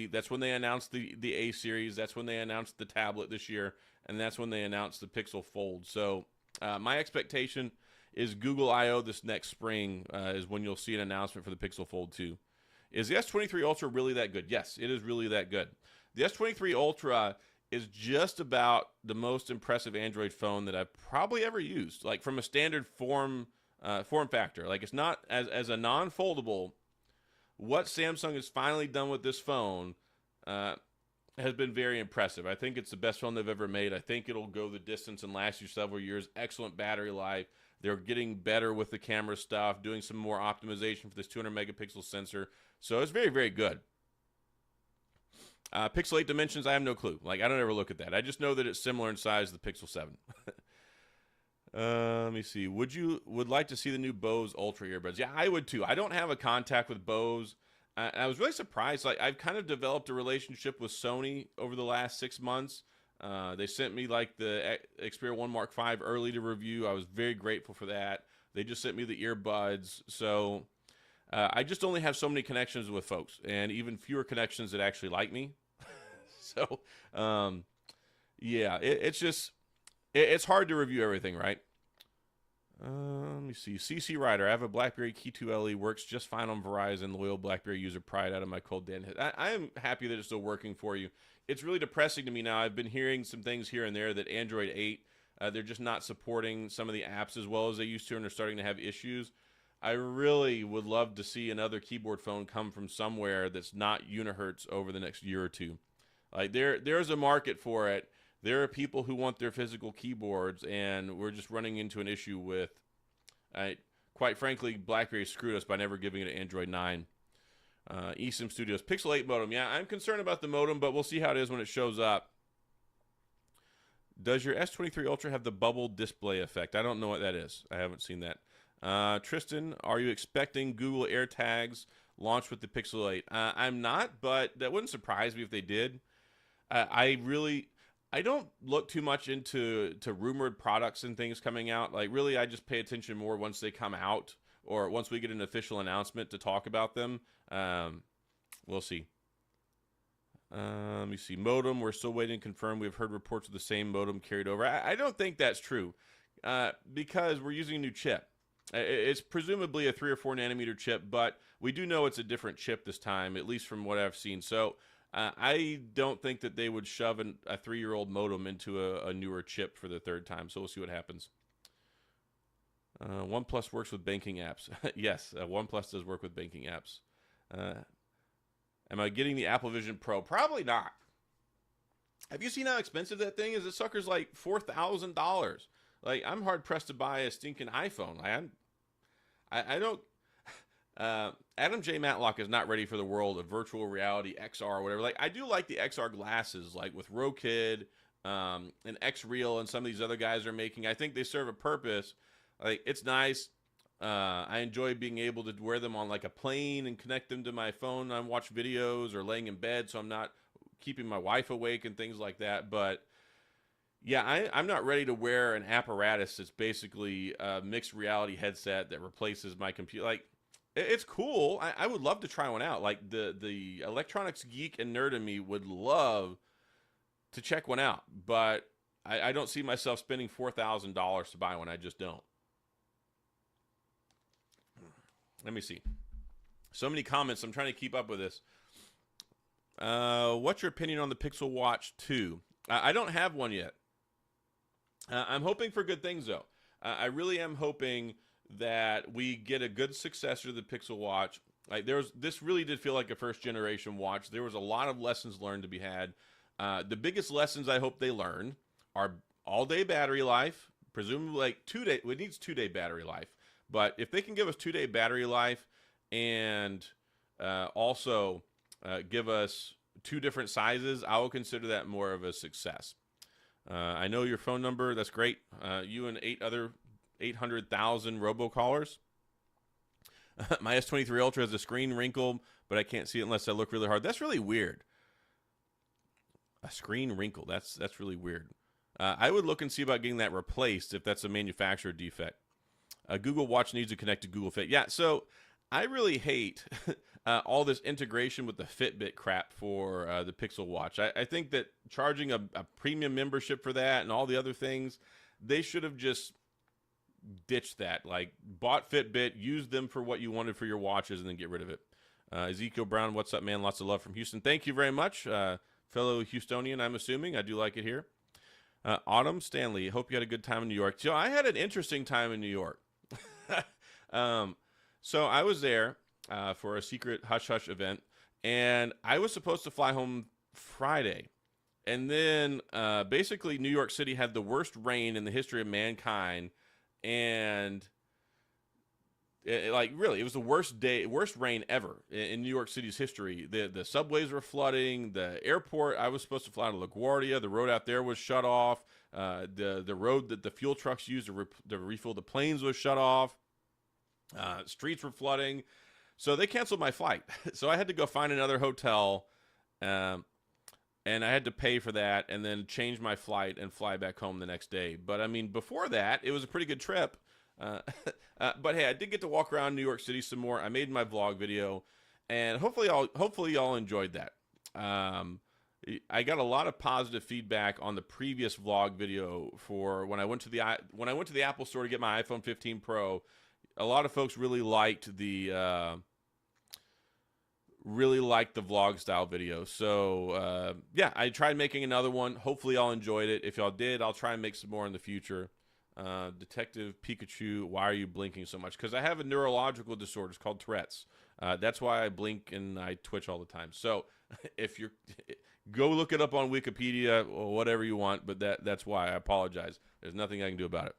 that's when they announce the A series. That's when they announce the tablet this year, and that's when they announce the Pixel Fold. So my expectation is Google I/O this next spring is when you'll see an announcement for the Pixel Fold 2. Is the S23 Ultra really that good? Yes, it is really that good. The S23 Ultra is just about the most impressive Android phone that I've probably ever used. Like from a standard form factor. Like it's not as a non-foldable. What Samsung has finally done with this phone has been very impressive. I think it's the best phone they've ever made. I think it'll go the distance and last you several years. Excellent battery life. They're getting better with the camera stuff, doing some more optimization for this 200 megapixel sensor. So it's very, very good. Pixel 8 dimensions, I have no clue. Like, I don't ever look at that. I just know that it's similar in size to the Pixel 7. Let me see. Would like to see the new Bose Ultra earbuds? Yeah, I would too. I don't have a contact with Bose. I was really surprised. Like, I've kind of developed a relationship with Sony over the last 6 months. They sent me like the Xperia 1 Mark V early to review. I was very grateful for that. They just sent me the earbuds. So I just only have so many connections with folks, and even fewer connections that actually like me. So yeah, it's hard to review everything, right? Let me see. CC Rider. I have a BlackBerry Key 2 LE. Works just fine on Verizon. Loyal BlackBerry user. Pride out of my cold dead head. I am happy that it's still working for you. It's really depressing to me now. I've been hearing some things here and there that Android 8, they're just not supporting some of the apps as well as they used to, and they're starting to have issues. I really would love to see another keyboard phone come from somewhere that's not Unihertz over the next year or two. Like there's a market for it. There are people who want their physical keyboards, and we're just running into an issue with, quite frankly, BlackBerry screwed us by never giving it an Android 9. eSIM Studios. Pixel 8 modem. Yeah, I'm concerned about the modem, but we'll see how it is when it shows up. Does your S23 Ultra have the bubble display effect? I don't know what that is. I haven't seen that. Tristan, are you expecting Google AirTags launch with the Pixel 8? I'm not, but that wouldn't surprise me if they did. I don't look too much into rumored products and things coming out. Like, really, I just pay attention more once they come out or once we get an official announcement to talk about them. We'll see. Let me see. Modem, we're still waiting to confirm. We've heard reports of the same modem carried over. I don't think that's true because we're using a new chip. It's presumably a 3 or 4 nanometer chip, but we do know it's a different chip this time, at least from what I've seen. So I don't think that they would shove a 3-year-old modem into a newer chip for the third time. So we'll see what happens. OnePlus works with banking apps. Yes, OnePlus does work with banking apps. Am I getting the Apple Vision Pro? Probably not. Have you seen how expensive that thing is? This sucker's like $4,000. Like, I'm hard pressed to buy a stinking iPhone. I don't. Adam J. Matlock is not ready for the world of virtual reality, XR, or whatever. Like, I do like the XR glasses, like with Rokid, and XReal, and some of these other guys are making. I think they serve a purpose. Like, it's nice. I enjoy being able to wear them on like a plane and connect them to my phone. I watch videos or laying in bed, so I'm not keeping my wife awake and things like that. But yeah, I'm not ready to wear an apparatus that's basically a mixed reality headset that replaces my computer. Like, it's cool. I would love to try one out. Like, the electronics geek and nerd in me would love to check one out. But I don't see myself spending $4,000 to buy one. I just don't. Let me see. So many comments. I'm trying to keep up with this. What's your opinion on the Pixel Watch 2? I don't have one yet. I'm hoping for good things, though. I really am hoping that we get a good successor to the Pixel Watch. Like, this really did feel like a first-generation watch. There was a lot of lessons learned to be had. The biggest lessons I hope they learn are all-day battery life. Presumably, like 2-day. It needs 2-day battery life. But if they can give us 2-day battery life and also give us 2 different sizes, I will consider that more of a success. I know your phone number. That's great. You and 800,000 robocallers. My S23 Ultra has a screen wrinkle, but I can't see it unless I look really hard. That's really weird. A screen wrinkle. That's really weird. I would look and see about getting that replaced if that's a manufacturer defect. Google Watch needs to connect to Google Fit. Yeah, so I really hate all this integration with the Fitbit crap for the Pixel Watch. I think that charging a premium membership for that and all the other things, they should have just ditched that. Like, bought Fitbit, used them for what you wanted for your watches, and then get rid of it. Ezekiel Brown, what's up, man? Lots of love from Houston. Thank you very much, fellow Houstonian, I'm assuming. I do like it here. Autumn Stanley, hope you had a good time in New York. So I had an interesting time in New York. So I was there for a secret hush-hush event, and I was supposed to fly home Friday. And then basically New York City had the worst rain in the history of mankind, and it was the worst rain ever in New York City's history. The subways were flooding. The airport, I was supposed to fly to LaGuardia. The road out there was shut off. The road that the fuel trucks used to refuel the planes was shut off. Streets were flooding. So they canceled my flight. So I had to go find another hotel, and I had to pay for that and then change my flight and fly back home the next day. But, I mean, before that, it was a pretty good trip. But hey, I did get to walk around New York City some more. I made my vlog video, and hopefully y'all enjoyed that. I got a lot of positive feedback on the previous vlog video for when I went to the Apple store to get my iPhone 15 Pro. A lot of folks really liked the vlog style video. So yeah, I tried making another one. Hopefully y'all enjoyed it. If y'all did, I'll try and make some more in the future. Detective Pikachu, why are you blinking so much? Because I have a neurological disorder. It's called Tourette's. That's why I blink and I twitch all the time. So if you're go look it up on Wikipedia or whatever you want, but that's why. I apologize. There's nothing I can do about it.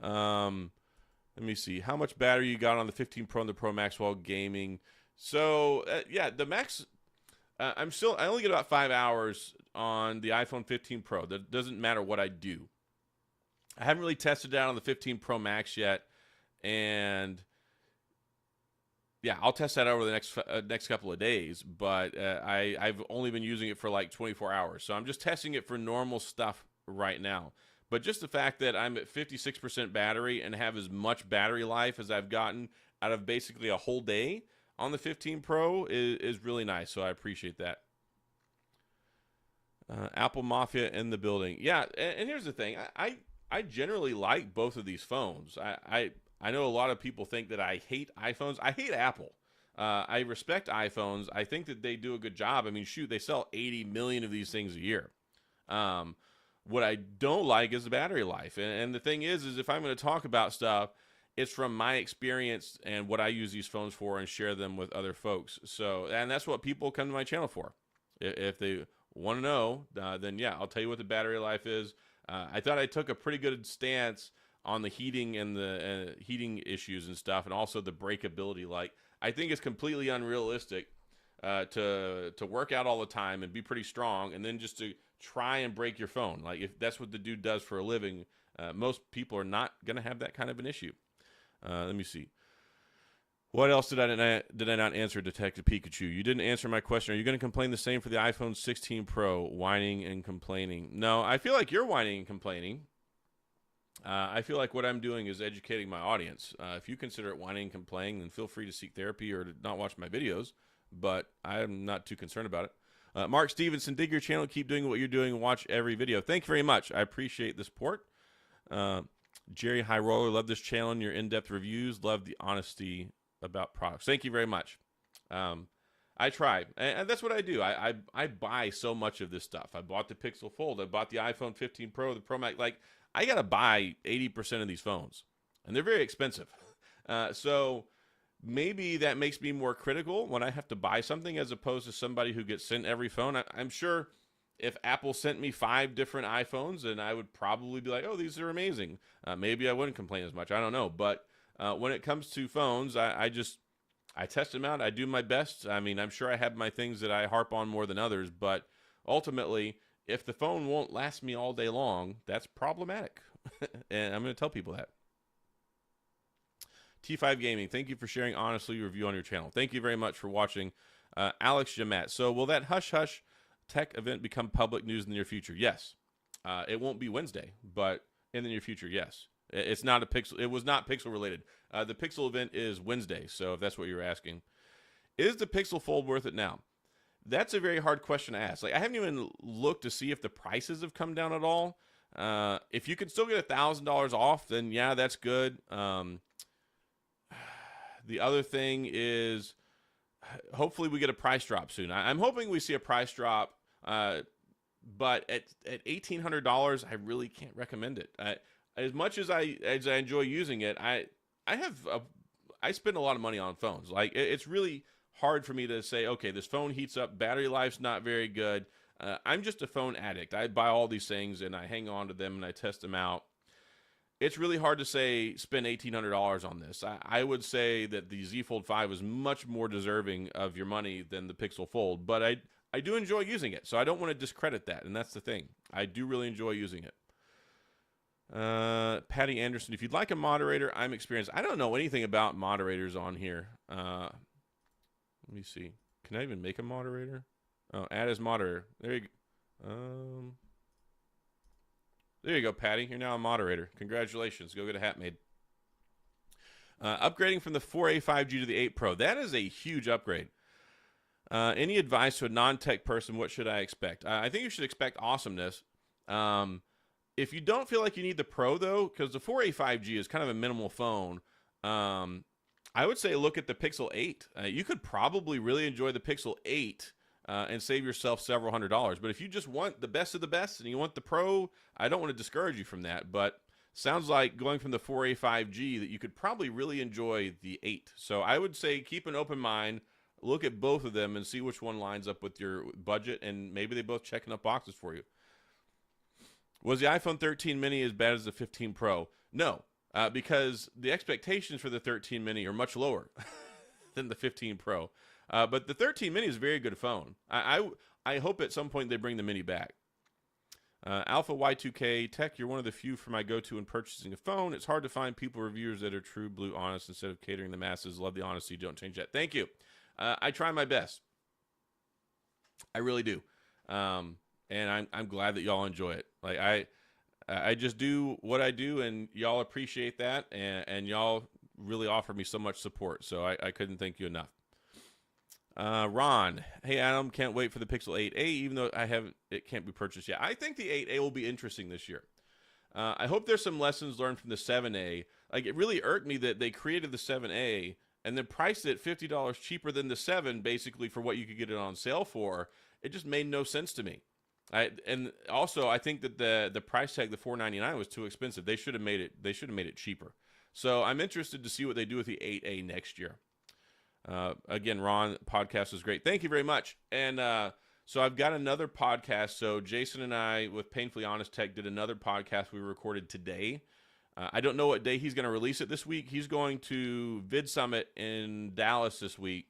Let me see. How much battery you got on the 15 Pro and the Pro Max while gaming? So yeah, the Max. I only get about 5 hours on the iPhone 15 Pro. That doesn't matter what I do. I haven't really tested it out on the 15 Pro Max yet, and yeah, I'll test that over the next couple of days. But I've only been using it for like 24 hours, so I'm just testing it for normal stuff right now. But just the fact that I'm at 56% battery and have as much battery life as I've gotten out of basically a whole day on the 15 Pro is really nice, so I appreciate that. Apple Mafia in the building. Yeah, and here's the thing. I generally like both of these phones. I know a lot of people think that I hate iPhones. I hate Apple. I respect iPhones. I think that they do a good job. I mean, shoot, they sell 80 million of these things a year. What I don't like is the battery life. And the thing is if I'm going to talk about stuff, it's from my experience and what I use these phones for and share them with other folks. So, and that's what people come to my channel for. If they want to know, then yeah, I'll tell you what the battery life is. I thought I took a pretty good stance on the heating and the heating issues and stuff, and also the breakability. Like, I think it's completely unrealistic to work out all the time and be pretty strong, and then just to try and break your phone. Like, if that's what the dude does for a living, most people are not going to have that kind of an issue. Let me see. What else did I not answer, Detective Pikachu? You didn't answer my question. Are you going to complain the same for the iPhone 16 Pro, whining and complaining? No, I feel like you're whining and complaining. I feel like what I'm doing is educating my audience. If you consider it whining and complaining, then feel free to seek therapy or to not watch my videos, but I'm not too concerned about it. Mark Stevenson, dig your channel. Keep doing what you're doing. Watch every video. Thank you very much. I appreciate the support. Jerry High Roller, love this channel and your in-depth reviews. Love the honesty about products. Thank you very much. I try, and that's what I do. I buy so much of this stuff. I bought the Pixel Fold. I bought the iPhone 15 Pro, the Pro Max. Like, I got to buy 80% of these phones, and they're very expensive. So maybe that makes me more critical when I have to buy something as opposed to somebody who gets sent every phone. I'm sure if Apple sent me 5 different iPhones, then I would probably be like, oh, these are amazing. Maybe I wouldn't complain as much. I don't know. But when it comes to phones, I test them out. I do my best. I mean, I'm sure I have my things that I harp on more than others, but ultimately, if the phone won't last me all day long, that's problematic. And I'm going to tell people that. T5 Gaming, thank you for sharing honestly your review on your channel. Thank you very much for watching. Alex Jamat, so will that Hush Hush tech event become public news in the near future? Yes. It won't be Wednesday, but in the near future, yes. It's not a Pixel. It was not Pixel related. The Pixel event is Wednesday, so if that's what you're asking. Is the Pixel Fold worth it now? That's a very hard question to ask. Like, I haven't even looked to see if the prices have come down at all. If you can still get $1,000 off, then yeah, that's good. The other thing is, hopefully we get a price drop soon. I'm hoping we see a price drop, but at $1,800, I really can't recommend it. As much as I enjoy using it, I spend a lot of money on phones. Like, it's really hard for me to say, okay, this phone heats up, battery life's not very good. I'm just a phone addict. I buy all these things and I hang on to them and I test them out. It's really hard to say spend $1,800 on this. I would say that the Z Fold 5 is much more deserving of your money than the Pixel Fold, but I do enjoy using it, so I don't want to discredit that, and that's the thing. I do really enjoy using it. Patty Anderson, if you'd like a moderator, I'm experienced. I don't know anything about moderators on here. Let me see. Can I even make a moderator? Oh, add as moderator. There you go. There you go, Patty. You're now a moderator. Congratulations. Go get a hat made. Upgrading from the 4A 5G to the 8 Pro. That is a huge upgrade. Any advice to a non-tech person? What should I expect? I think you should expect awesomeness. If you don't feel like you need the Pro, though, because the 4A 5G is kind of a minimal phone, I would say look at the Pixel 8. You could probably really enjoy the Pixel 8 and save yourself several $100s. But if you just want the best of the best and you want the Pro, I don't want to discourage you from that. But sounds like going from the 4A 5G that you could probably really enjoy the 8. So I would say keep an open mind. Look at both of them and see which one lines up with your budget, and maybe they both check enough boxes for you. Was the iPhone 13 mini as bad as the 15 Pro? No, because the expectations for the 13 mini are much lower than the 15 Pro. But the 13 mini is a very good phone. I hope at some point they bring the mini back. Alpha Y2K Tech, you're one of the few for my go-to in purchasing a phone. It's hard to find people reviewers that are true blue honest instead of catering the masses. Love the honesty. Don't change that. Thank you. I try my best. I really do. And I'm glad that y'all enjoy it. Like I just do what I do, and y'all appreciate that, and y'all really offer me so much support. So I couldn't thank you enough. Ron, hey Adam, can't wait for the Pixel 8a, even though it can't be purchased yet. I think the 8a will be interesting this year. I hope there's some lessons learned from the 7a. Like, it really irked me that they created the 7a and then priced it $50 cheaper than the 7, basically for what you could get it on sale for. It just made no sense to me. And also, I think that the price tag, the $499, was too expensive. They should have made it cheaper. So I'm interested to see what they do with the 8A next year. Again, Ron, podcast is great. Thank you very much. And so I've got another podcast. So Jason and I, with Painfully Honest Tech, did another podcast we recorded today. I don't know what day he's going to release it this week. He's going to Vid Summit in Dallas this week.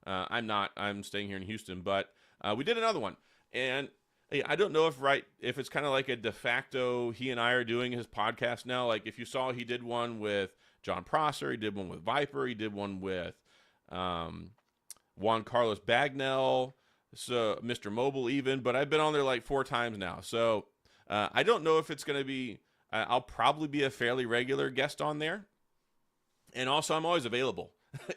I'm not. I'm staying here in Houston. But we did another one. And hey, I don't know if it's kind of like a de facto, he and I are doing his podcast now. Like, if you saw, he did one with John Prosser. He did one with Viper. He did one with Juan Carlos Bagnell. So Mr. Mobile even. But I've been on there like 4 times now. So I don't know if it's going to be... I'll probably be a fairly regular guest on there. And also, I'm always available.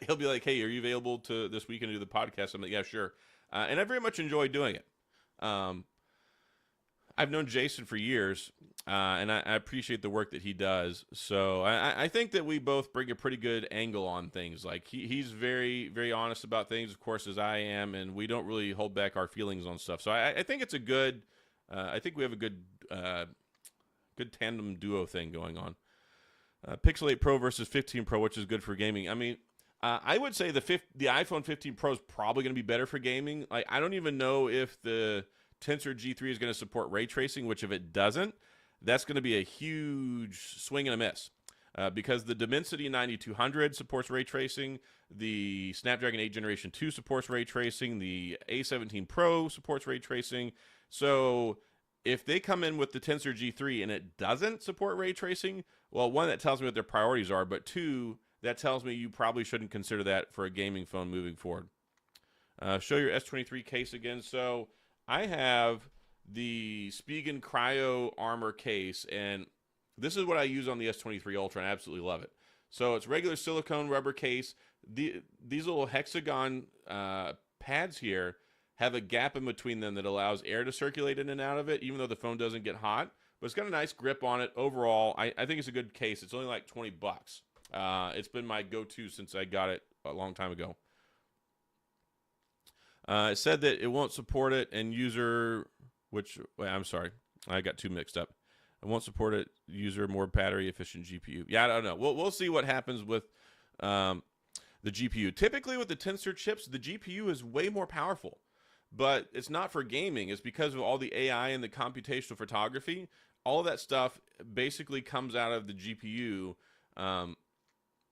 He'll be like, hey, are you available to this weekend to do the podcast? I'm like, yeah, sure. And I very much enjoy doing it. I've known Jason for years, and I appreciate the work that he does. So I think that we both bring a pretty good angle on things. Like, he's very, very honest about things, of course, as I am, and we don't really hold back our feelings on stuff. So I think it's a good, I think we have a good tandem duo thing going on. Pixel 8 Pro versus 15 Pro, which is good for gaming. I mean, I would say the iPhone 15 Pro is probably going to be better for gaming. Like, I don't even know if the Tensor G3 is going to support ray tracing, which if it doesn't, that's going to be a huge swing and a miss. Because the Dimensity 9200 supports ray tracing, the Snapdragon 8 Generation 2 supports ray tracing, the A17 Pro supports ray tracing. So if they come in with the Tensor G3 and it doesn't support ray tracing, well, one, that tells me what their priorities are, but two, that tells me you probably shouldn't consider that for a gaming phone moving forward. Show your S23 case again. So I have the Spigen Cryo Armor case, and this is what I use on the S23 Ultra, and I absolutely love it. So it's regular silicone rubber case. These little hexagon pads here have a gap in between them that allows air to circulate in and out of it, even though the phone doesn't get hot. But it's got a nice grip on it. Overall, I think it's a good case. It's only like $20. It's been my go-to since I got it a long time ago. It said that it won't support it, and I'm sorry, I got too mixed up. It won't support it, more battery efficient GPU. Yeah, I don't know. We'll see what happens with the GPU. Typically with the Tensor chips, the GPU is way more powerful. But it's not for gaming. It's because of all the AI and the computational photography. All of that stuff basically comes out of the GPU, and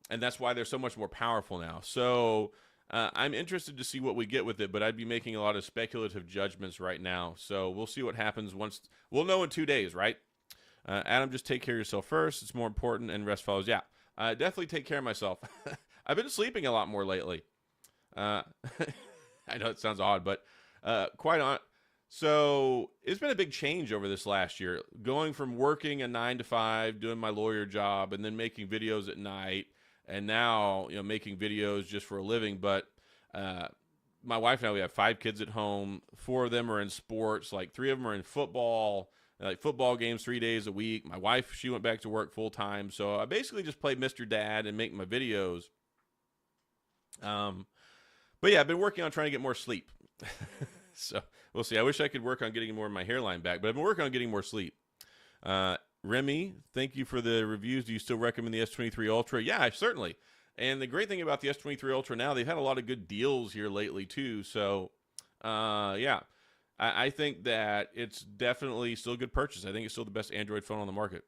that's why they're so much more powerful now. So I'm interested to see what we get with it, but I'd be making a lot of speculative judgments right now. So we'll see what happens once. We'll know in 2 days, right? Adam, just take care of yourself first. It's more important, and rest follows. Yeah, definitely take care of myself. I've been sleeping a lot more lately. I know it sounds odd, but quite on. So it's been a big change over this last year, going from working a 9 to 5, doing my lawyer job, and then making videos at night, and now making videos just for a living. But my wife and I, we have 5 kids at home. 4 of them are in sports. Like 3 of them are in football, like football games 3 days a week. My wife, she went back to work full time. So I basically just play Mr. Dad and make my videos. But yeah, I've been working on trying to get more sleep. So we'll see. I wish I could work on getting more of my hairline back, but I've been working on getting more sleep. Remy, thank you for the reviews. Do you still recommend the S23 Ultra? Yeah, certainly. And the great thing about the S23 Ultra now, they've had a lot of good deals here lately too. So, yeah, I think that it's definitely still a good purchase. I think it's still the best Android phone on the market.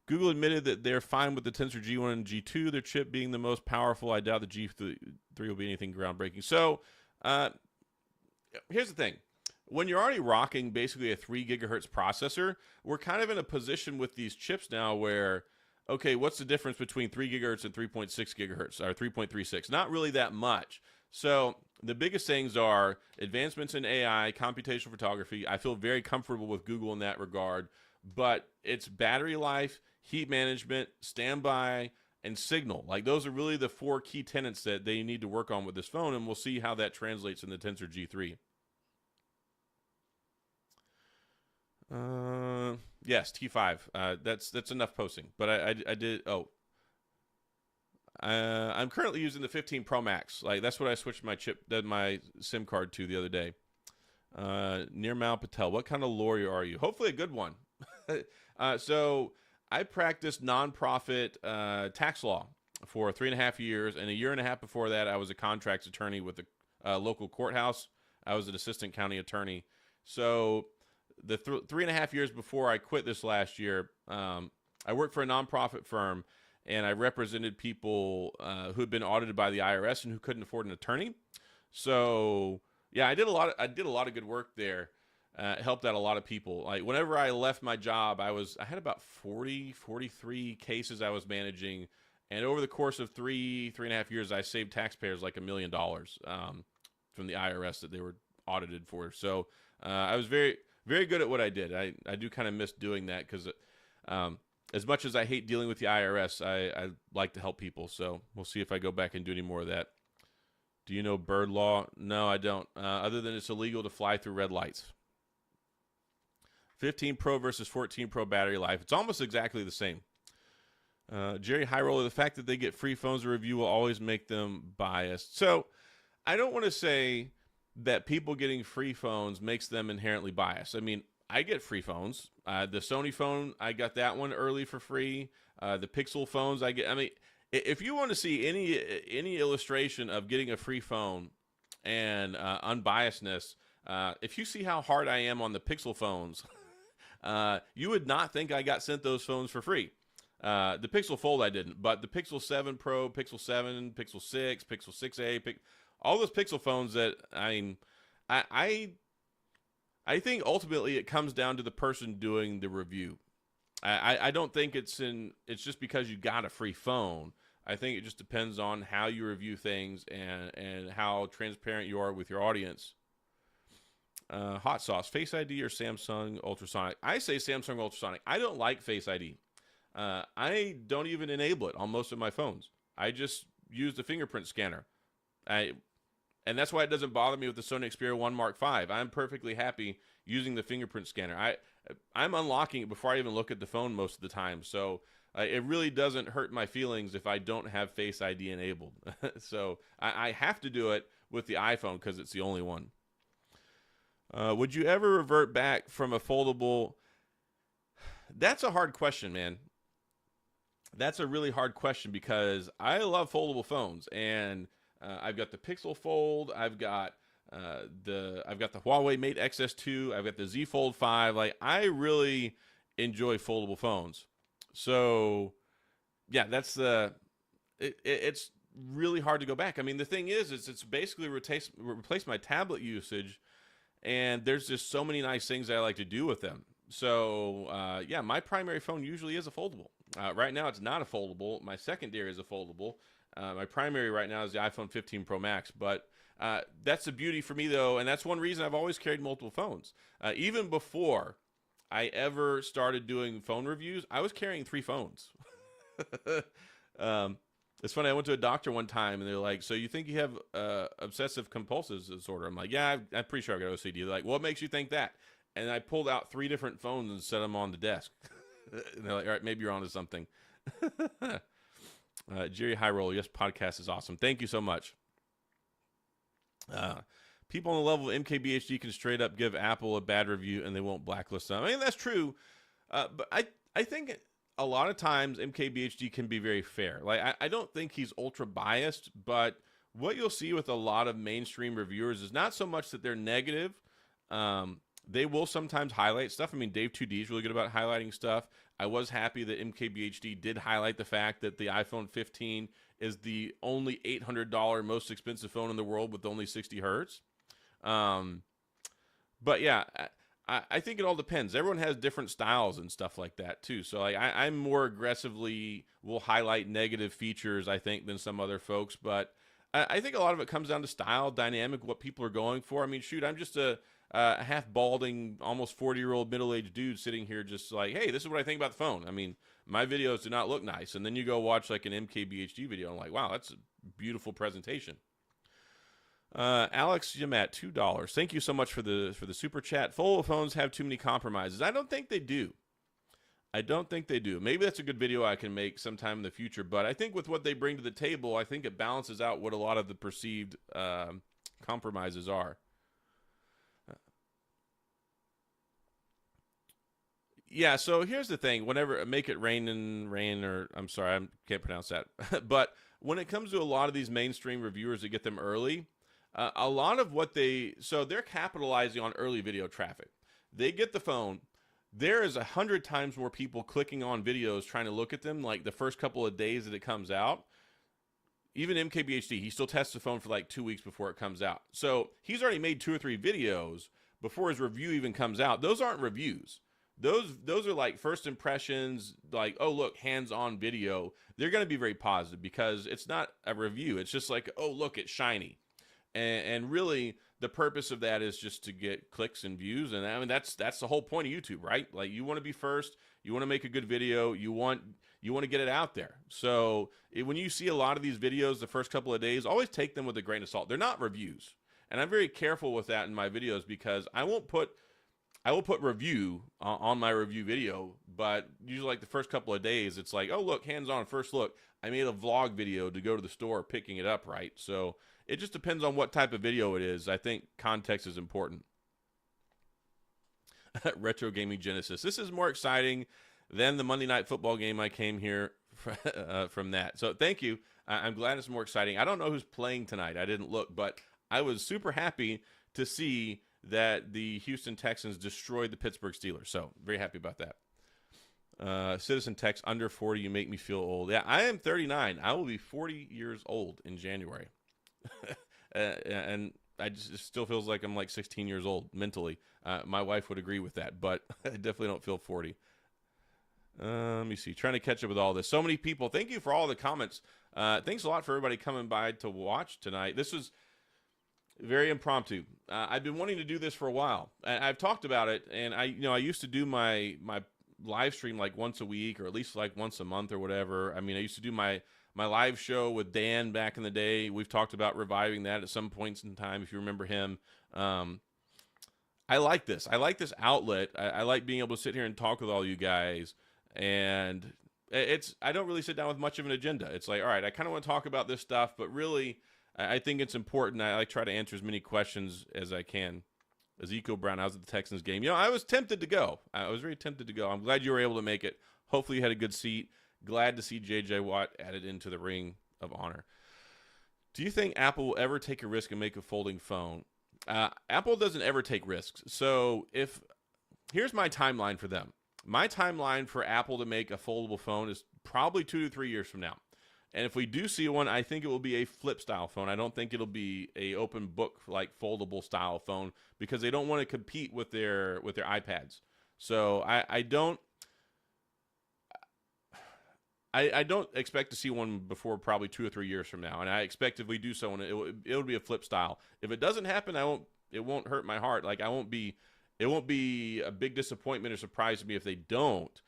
Google admitted that they're fine with the Tensor G1 and G2, their chip being the most powerful. I doubt the G3 will be anything groundbreaking. So, here's the thing. When you're already rocking basically a 3 gigahertz processor, we're kind of in a position with these chips now where, okay, what's the difference between 3 gigahertz and 3.6 gigahertz, or 3.36? Not really that much. So the biggest things are advancements in AI, computational photography. I feel very comfortable with Google in that regard, but it's battery life, heat management, standby, and signal. Like, those are really the 4 key tenets that they need to work on with this phone, and we'll see how that translates in the Tensor G3. Yes, T5. That's enough posting. But I did. Oh, I'm currently using the 15 Pro Max. Like, that's what I switched my SIM card to the other day. Nirmal Patel, what kind of lawyer are you? Hopefully a good one. So I practiced nonprofit tax law for 3.5 years, and a year and a half before that, I was a contracts attorney with the local courthouse. I was an assistant county attorney. So the 3.5 years before I quit this last year, I worked for a nonprofit firm, and I represented people who had been audited by the IRS and who couldn't afford an attorney. So yeah, I did a lot of good work there. Helped out a lot of people. Like, whenever I left my job, I had about 43 cases I was managing, and over the course of 3.5 years, I saved taxpayers like $1 million from the IRS that they were audited for. So I was very, very good at what I did. I do kind of miss doing that because as much as I hate dealing with the IRS, I like to help people. So we'll see if I go back and do any more of that. Do you know bird law? No, I don't. Other than it's illegal to fly through red lights. 15 Pro versus 14 Pro battery life. It's almost exactly the same. Jerry High Roller, the fact that they get free phones to review will always make them biased. So I don't want to say that people getting free phones makes them inherently biased. I mean, I get free phones. The Sony phone, I got that one early for free. The Pixel phones, I mean, if you want to see any illustration of getting a free phone and unbiasedness, if you see how hard I am on the Pixel phones, you would not think I got sent those phones for free. The Pixel Fold I didn't, but the Pixel 7 Pro, Pixel 7, Pixel 6, Pixel 6a, all those Pixel phones that, I think ultimately it comes down to the person doing the review. I don't think it's just because you got a free phone. I think it just depends on how you review things and how transparent you are with your audience. Hot sauce, Face ID or Samsung Ultrasonic? I say Samsung Ultrasonic. I don't like Face ID. I don't even enable it on most of my phones. I just use the fingerprint scanner. And that's why it doesn't bother me with the Sony Xperia 1 Mark V. I'm perfectly happy using the fingerprint scanner. I'm unlocking it before I even look at the phone most of the time. So it really doesn't hurt my feelings if I don't have Face ID enabled. So I have to do it with the iPhone because it's the only one. Would you ever revert back from a foldable? That's a hard question, man. That's a really hard question because I love foldable phones, and I've got the Pixel Fold, I've got the Huawei Mate XS2, I've got the Z Fold 5. Like, I really enjoy foldable phones. So yeah, that's it's really hard to go back. I mean, the thing is it's basically replaced my tablet usage, and there's just so many nice things I like to do with them. So yeah, my primary phone usually is a foldable. Right now it's not a foldable. My secondary is a foldable. My primary right now is the iPhone 15 Pro Max, but that's the beauty for me, though, and that's one reason I've always carried multiple phones. Even before I ever started doing phone reviews, I was carrying 3 phones. It's funny. I went to a doctor one time, and they're like, "So you think you have obsessive compulsive disorder?" I'm like, "Yeah, I'm pretty sure I got OCD." They're like, "What makes you think that?" And I pulled out 3 different phones and set them on the desk. And they're like, "All right, maybe you're onto something." Jerry High Roll, yes, podcast is awesome. Thank you so much. People on the level of MKBHD can straight up give Apple a bad review and they won't blacklist them. I mean, that's true. But I think a lot of times MKBHD can be very fair. Like, I don't think he's ultra biased, but what you'll see with a lot of mainstream reviewers is not so much that they're negative. They will sometimes highlight stuff. I mean, Dave 2D is really good about highlighting stuff. I was happy that MKBHD did highlight the fact that the iPhone 15 is the only $800 most expensive phone in the world with only 60 hertz. But yeah, I think it all depends. Everyone has different styles and stuff like that too. So like I'm more aggressively will highlight negative features, I think, than some other folks. But I think a lot of it comes down to style, dynamic, what people are going for. I mean, shoot, I'm just a half balding, almost 40-year-old middle-aged dude sitting here just like, hey, this is what I think about the phone. I mean, my videos do not look nice. And then you go watch like an MKBHD video and I'm like, wow, that's a beautiful presentation. Alex Yamat, $2. Thank you so much for the super chat. Foldable phones have too many compromises. I don't think they do. I don't think they do. Maybe that's a good video I can make sometime in the future. But I think with what they bring to the table, I think it balances out what a lot of the perceived compromises are. Yeah, so here's the thing. Whenever make it rain, or I'm sorry, I can't pronounce that. But when it comes to a lot of these mainstream reviewers that get them early, a lot of what they're capitalizing on early video traffic. They get the phone. There is 100 times more people clicking on videos trying to look at them like the first couple of days that it comes out. Even MKBHD, he still tests the phone for like 2 weeks before it comes out. So he's already made 2 or 3 videos before his review even comes out. Those aren't reviews. Those are like first impressions, like, oh, look, hands-on video. They're going to be very positive because it's not a review. It's just like, oh, look, it's shiny. And really, the purpose of that is just to get clicks and views. And I mean, that's the whole point of YouTube, right? Like, you want to be first. You want to make a good video. You want to get it out there. So when you see a lot of these videos the first couple of days, always take them with a grain of salt. They're not reviews. And I'm very careful with that in my videos because I will put review on my review video, but usually like the first couple of days, it's like, oh, look, hands-on, first look. I made a vlog video to go to the store picking it up, right? So it just depends on what type of video it is. I think context is important. Retro Gaming Genesis. This is more exciting than the Monday Night Football game I came here from that. So thank you. I'm glad it's more exciting. I don't know who's playing tonight. I didn't look, but I was super happy to see that the Houston Texans destroyed the Pittsburgh Steelers. So very happy about that. Citizen text, under 40, you make me feel old. Yeah, I am 39. I will be 40 years old in January. And I just still feels like I'm like 16 years old mentally. My wife would agree with that, but I definitely don't feel 40. Let me see. Trying to catch up with all this. So many people. Thank you for all the comments. Thanks a lot for everybody coming by to watch tonight. This was very impromptu. I've been wanting to do this for a while. I've talked about it, and I used to do my live stream like once a week or at least like once a month or whatever. I mean, I used to do my live show with Dan back in the day. We've talked about reviving that at some points in time, if you remember him. I like this. I like this outlet. I like being able to sit here and talk with all you guys. And I don't really sit down with much of an agenda. It's like, all right, I kind of want to talk about this stuff, but really, I think it's important. I like try to answer as many questions as I can. Ezekiel Brown, I was at the Texans game. I was tempted to go. I was very tempted to go. I'm glad you were able to make it. Hopefully you had a good seat. Glad to see J.J. Watt added into the Ring of Honor. Do you think Apple will ever take a risk and make a folding phone? Apple doesn't ever take risks. So here's my timeline for them. My timeline for Apple to make a foldable phone is probably 2 to 3 years from now. And if we do see one, I think it will be a flip style phone. I don't think it'll be a open book like foldable style phone because they don't want to compete with their iPads. So I don't expect to see one before probably 2 or 3 years from now. And I expect if we do so, it'll be a flip style. If it doesn't happen, it won't hurt my heart. Like it won't be a big disappointment or surprise to me if they don't.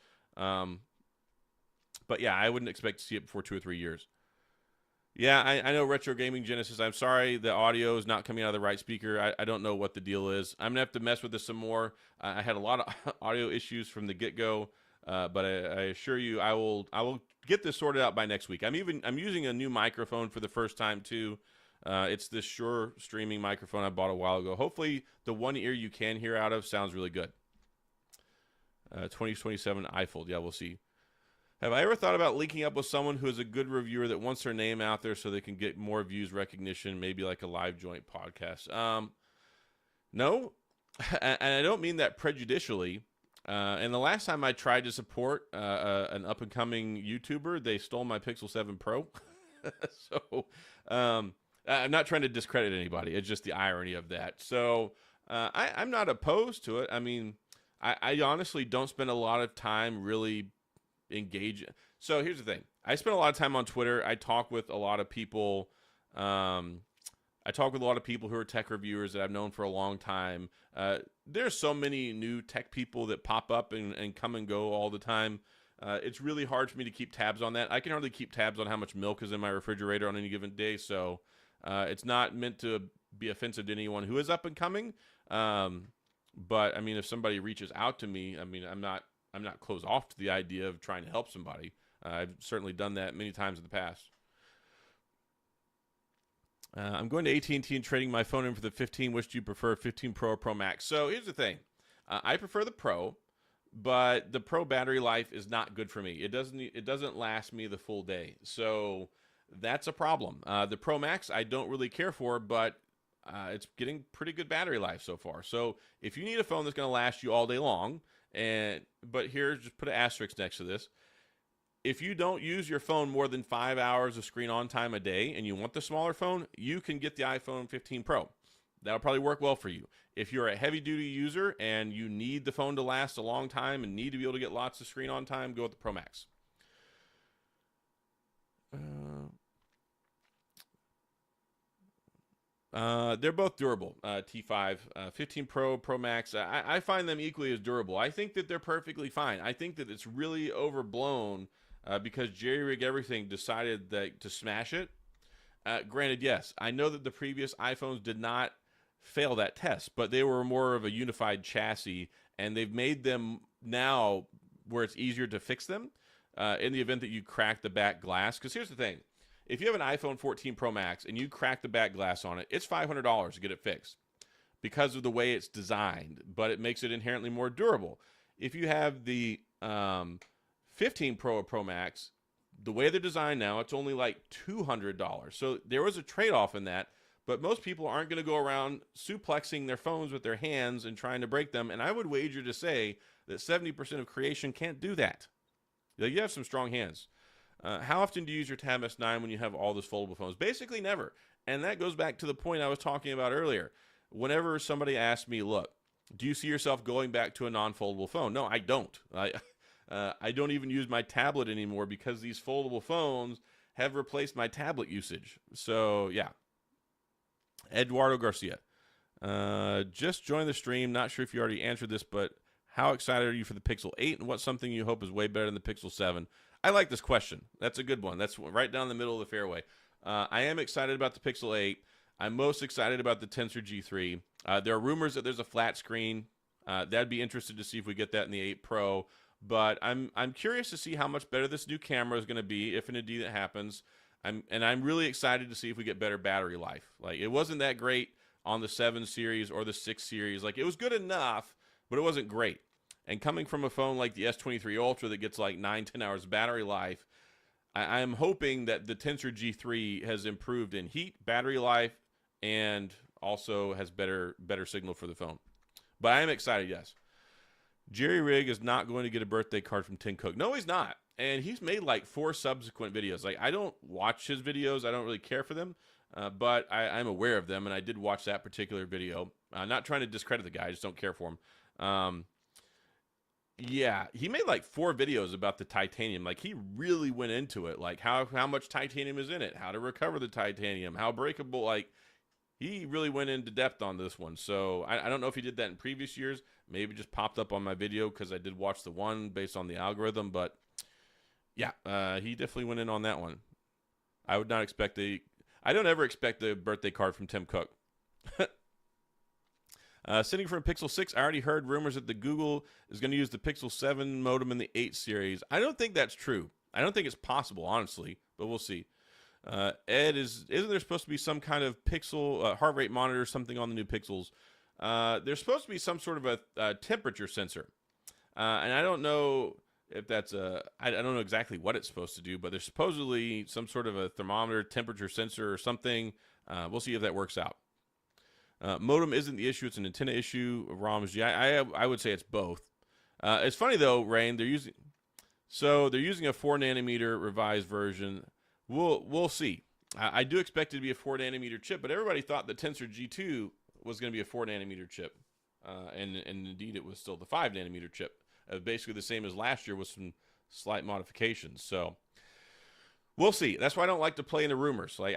But yeah, I wouldn't expect to see it before 2 or 3 years. Yeah, I know Retro Gaming Genesis. I'm sorry the audio is not coming out of the right speaker. I don't know what the deal is. I'm gonna have to mess with this some more. I had a lot of audio issues from the get go, but I assure you, I will get this sorted out by next week. I'm using a new microphone for the first time too. It's this Shure streaming microphone I bought a while ago. Hopefully, the one ear you can hear out of sounds really good. 2027 iPhone. Yeah, we'll see. Have I ever thought about linking up with someone who is a good reviewer that wants their name out there so they can get more views, recognition, maybe like a live joint podcast? No, and I don't mean that prejudicially. And the last time I tried to support an up-and-coming YouTuber, they stole my Pixel 7 Pro. So I'm not trying to discredit anybody. It's just the irony of that. So I'm not opposed to it. I mean, I honestly don't spend a lot of time really engage. So here's the thing. I spend a lot of time on Twitter. I talk with a lot of people. I talk with a lot of people who are tech reviewers that I've known for a long time. There's so many new tech people that pop up and come and go all the time. It's really hard for me to keep tabs on that. I can hardly keep tabs on how much milk is in my refrigerator on any given day. So it's not meant to be offensive to anyone who is up and coming. But I mean, if somebody reaches out to me, I mean, I'm not closed off to the idea of trying to help somebody. I've certainly done that many times in the past. I'm going to AT&T and trading my phone in for the 15. Which do you prefer, 15 Pro or Pro Max? So here's the thing. I prefer the Pro, but the Pro battery life is not good for me. It doesn't last me the full day. So that's a problem. The Pro Max I don't really care for, but it's getting pretty good battery life so far. So if you need a phone that's going to last you all day long, but here, just put an asterisk next to this. If you don't use your phone more than 5 hours of screen on time a day and you want the smaller phone, you can get the iPhone 15 Pro. That'll probably work well for you. If you're a heavy-duty user and you need the phone to last a long time and need to be able to get lots of screen on time, go with the Pro Max. They're both durable. T5, 15 Pro, Pro Max. I find them equally as durable. I think that they're perfectly fine. I think that it's really overblown because Jerry Rig Everything decided to smash it. Granted, yes, I know that the previous iPhones did not fail that test, but they were more of a unified chassis, and they've made them now where it's easier to fix them in the event that you crack the back glass. Because here's the thing. If you have an iPhone 14 Pro Max and you crack the back glass on it, it's $500 to get it fixed because of the way it's designed, but it makes it inherently more durable. If you have the 15 Pro or Pro Max, the way they're designed now, it's only like $200. So there was a trade-off in that, but most people aren't going to go around suplexing their phones with their hands and trying to break them, and I would wager to say that 70% of creation can't do that. You have some strong hands. How often do you use your Tab S9 when you have all those foldable phones? Basically never. And that goes back to the point I was talking about earlier. Whenever somebody asks me, look, do you see yourself going back to a non-foldable phone? No, I don't. I don't even use my tablet anymore because these foldable phones have replaced my tablet usage. So, yeah. Eduardo Garcia. Just joined the stream. Not sure if you already answered this, but how excited are you for the Pixel 8 and what's something you hope is way better than the Pixel 7? I like this question. That's a good one. That's right down the middle of the fairway. I am excited about the Pixel 8. I'm most excited about the Tensor G3. There are rumors that there's a flat screen. That'd be interested to see if we get that in the 8 Pro. But I'm curious to see how much better this new camera is going to be, if and indeed it happens. I'm really excited to see if we get better battery life. Like, it wasn't that great on the 7 series or the 6 series. Like, it was good enough, but it wasn't great. And coming from a phone like the S23 Ultra that gets like 9-10 hours battery life, I'm hoping that the Tensor G3 has improved in heat, battery life, and also has better signal for the phone. But I am excited, yes. Jerry Rig is not going to get a birthday card from Tim Cook. No, he's not. And he's made like 4 subsequent videos. Like, I don't watch his videos. I don't really care for them. But I'm aware of them, and I did watch that particular video. Not trying to discredit the guy. I just don't care for him. Yeah, he made like 4 videos about the titanium. Like, he really went into it. Like, how much titanium is in it, how to recover the titanium, how breakable. Like, he really went into depth on this one. So I don't know if he did that in previous years. Maybe just popped up on my video because I did watch the one based on the algorithm. But yeah, he definitely went in on that one. I would not expect I don't ever expect a birthday card from Tim Cook. Sitting from Pixel 6, I already heard rumors that the Google is going to use the Pixel 7 modem in the 8 series. I don't think that's true. I don't think it's possible, honestly, but we'll see. Ed, isn't there supposed to be some kind of Pixel heart rate monitor, something on the new Pixels? There's supposed to be some sort of a temperature sensor. And I don't know if that's I don't know exactly what it's supposed to do, but there's supposedly some sort of a thermometer, temperature sensor or something. We'll see if that works out. Modem isn't the issue; it's an antenna issue. ROMs, yeah, I would say it's both. It's funny though, Rain. They're using a 4 nanometer revised version. We'll see. I do expect it to be a 4 nanometer chip, but everybody thought the Tensor G2 was going to be a 4 nanometer chip, and indeed it was still the 5 nanometer chip, basically the same as last year with some slight modifications. So we'll see. That's why I don't like to play in the rumors. Like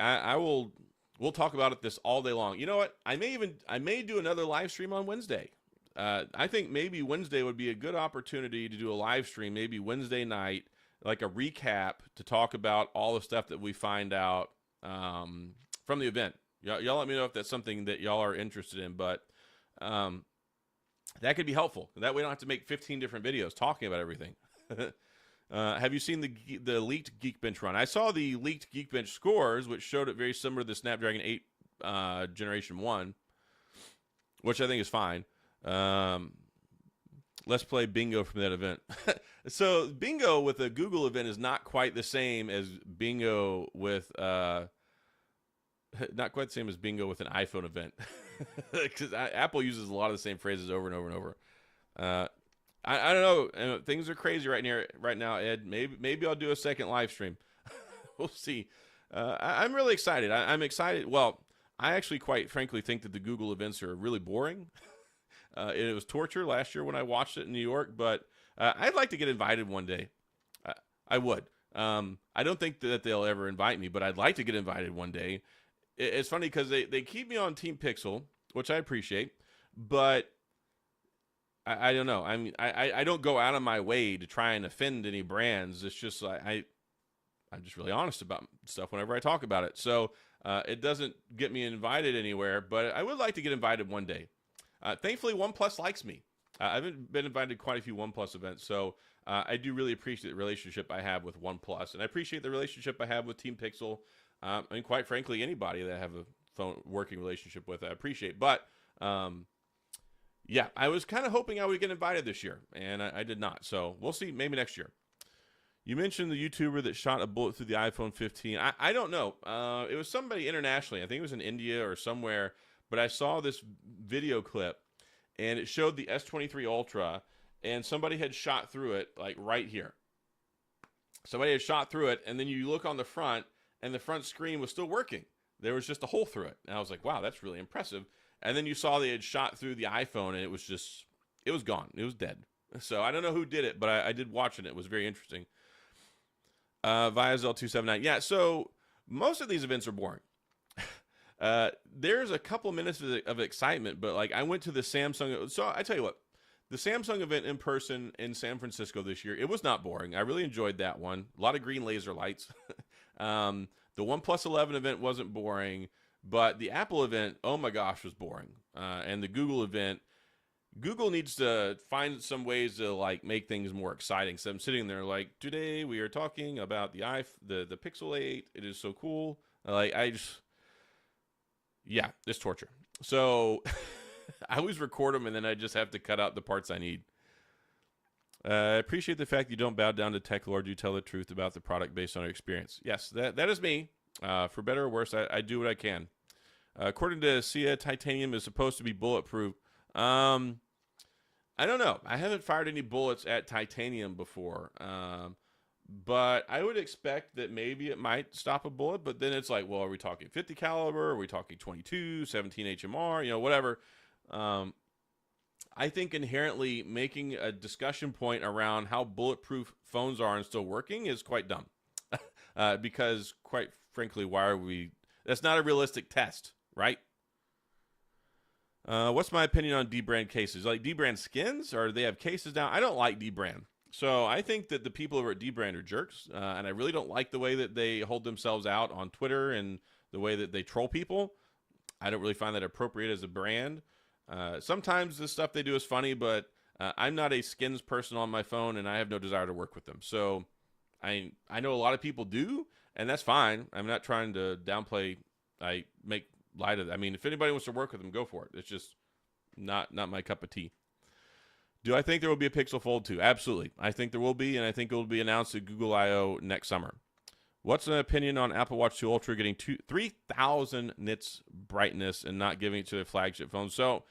we'll talk about it this all day long. You know what? I may do another live stream on Wednesday. I think maybe Wednesday would be a good opportunity to do a live stream, maybe Wednesday night, like a recap to talk about all the stuff that we find out from the event. Y'all let me know if that's something that y'all are interested in, but that could be helpful. That way we don't have to make 15 different videos talking about everything. Have you seen the leaked Geekbench run? I saw the leaked Geekbench scores, which showed it very similar to the Snapdragon 8 Generation 1, which I think is fine. Let's play bingo from that event. So bingo with a Google event is not quite the same as bingo with not quite the same as bingo with an iPhone event, because Apple uses a lot of the same phrases over and over and over. I don't know. Things are crazy right now, Ed. Maybe I'll do a second live stream. We'll see. I'm really excited. I'm excited. Well, I actually, quite frankly, think that the Google events are really boring. It was torture last year when I watched it in New York, but I'd like to get invited one day. I would. I don't think that they'll ever invite me, but I'd like to get invited one day. It's funny because they keep me on Team Pixel, which I appreciate, but I don't know. I mean, I don't go out of my way to try and offend any brands. It's just like I'm just really honest about stuff whenever I talk about it. So it doesn't get me invited anywhere, but I would like to get invited one day. Thankfully, OnePlus likes me. I've been invited to quite a few OnePlus events, so I do really appreciate the relationship I have with OnePlus, and I appreciate the relationship I have with Team Pixel. And quite frankly, anybody that I have a phone working relationship with, I appreciate. But yeah, I was kind of hoping I would get invited this year, and I did not. So we'll see, maybe next year. You mentioned the YouTuber that shot a bullet through the iPhone 15. I don't know. It was somebody internationally. I think it was in India or somewhere. But I saw this video clip, and it showed the S23 Ultra, and somebody had shot through it, like right here. Somebody had shot through it, and then you look on the front, and the front screen was still working. There was just a hole through it. And I was like, wow, that's really impressive. And then you saw they had shot through the iPhone, and it was gone. It was dead. So I don't know who did it, but I did watch it. It was very interesting. Viazel279. Yeah, so most of these events are boring. There's a couple minutes of excitement, but like I went to the Samsung. So I tell you what, the Samsung event in person in San Francisco this year, it was not boring. I really enjoyed that one. A lot of green laser lights. The OnePlus 11 event wasn't boring, but the Apple event, oh my gosh, was boring. And the Google event, Google needs to find some ways to like make things more exciting. So I'm sitting there like, today we are talking about the Pixel 8. It is so cool. Yeah, it's torture. So I always record them, and then I just have to cut out the parts I need. I appreciate the fact you don't bow down to tech lord. You tell the truth about the product based on your experience. Yes, that is me. For better or worse, I do what I can. According to Sia, titanium is supposed to be bulletproof. I don't know. I haven't fired any bullets at titanium before. But I would expect that maybe it might stop a bullet, but then it's like, well, are we talking 50 caliber? Are we talking 22, 17 HMR, whatever. I think inherently making a discussion point around how bulletproof phones are and still working is quite dumb. Because quite frankly, that's not a realistic test, right? What's my opinion on D-brand cases? Like D-brand skins, or do they have cases now? I don't like D-brand. So I think that the people over at Dbrand are jerks, and I really don't like the way that they hold themselves out on Twitter and the way that they troll people. I don't really find that appropriate as a brand. Sometimes the stuff they do is funny, but I'm not a skins person on my phone, and I have no desire to work with them. So I know a lot of people do, and that's fine. I'm not trying to downplay. I make light of it. I mean, if anybody wants to work with them, go for it. It's just not my cup of tea. Do I think there will be a Pixel Fold 2? Absolutely. I think there will be, and I think it will be announced at Google I/O next summer. What's an opinion on Apple Watch 2 Ultra getting 3,000 nits brightness and not giving it to their flagship phone? So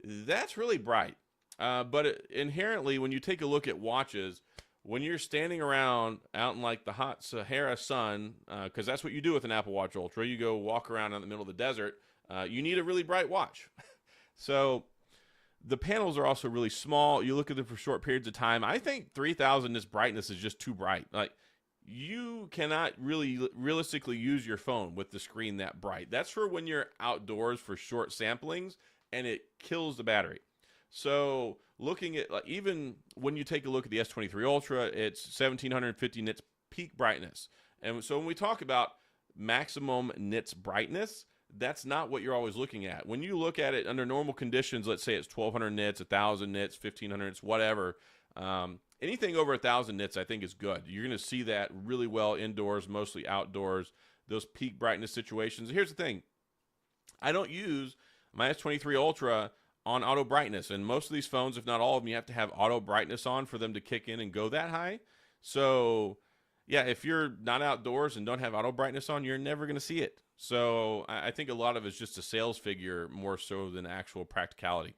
that's really bright. But inherently, when you take a look at watches, when you're standing around out in like the hot Sahara sun, because that's what you do with an Apple Watch Ultra, you go walk around in the middle of the desert, you need a really bright watch. So the panels are also really small. You look at them for short periods of time. I think 3,000 nits brightness is just too bright. Like, you cannot really realistically use your phone with the screen that bright. That's for when you're outdoors for short samplings, and it kills the battery. So looking at, like, even when you take a look at the S23 Ultra, it's 1750 nits peak brightness. And so when we talk about maximum nits brightness, that's not what you're always looking at. When you look at it under normal conditions, let's say it's 1200 nits, 1000 nits, 1500 nits, whatever, anything over 1,000 nits, I think, is good. You're going to see that really well indoors, mostly outdoors, those peak brightness situations. Here's the thing. I don't use my S23 Ultra on auto brightness, and most of these phones, if not all of them, you have to have auto brightness on for them to kick in and go that high. So, yeah, if you're not outdoors and don't have auto brightness on, you're never going to see it. So I think a lot of it's just a sales figure more so than actual practicality.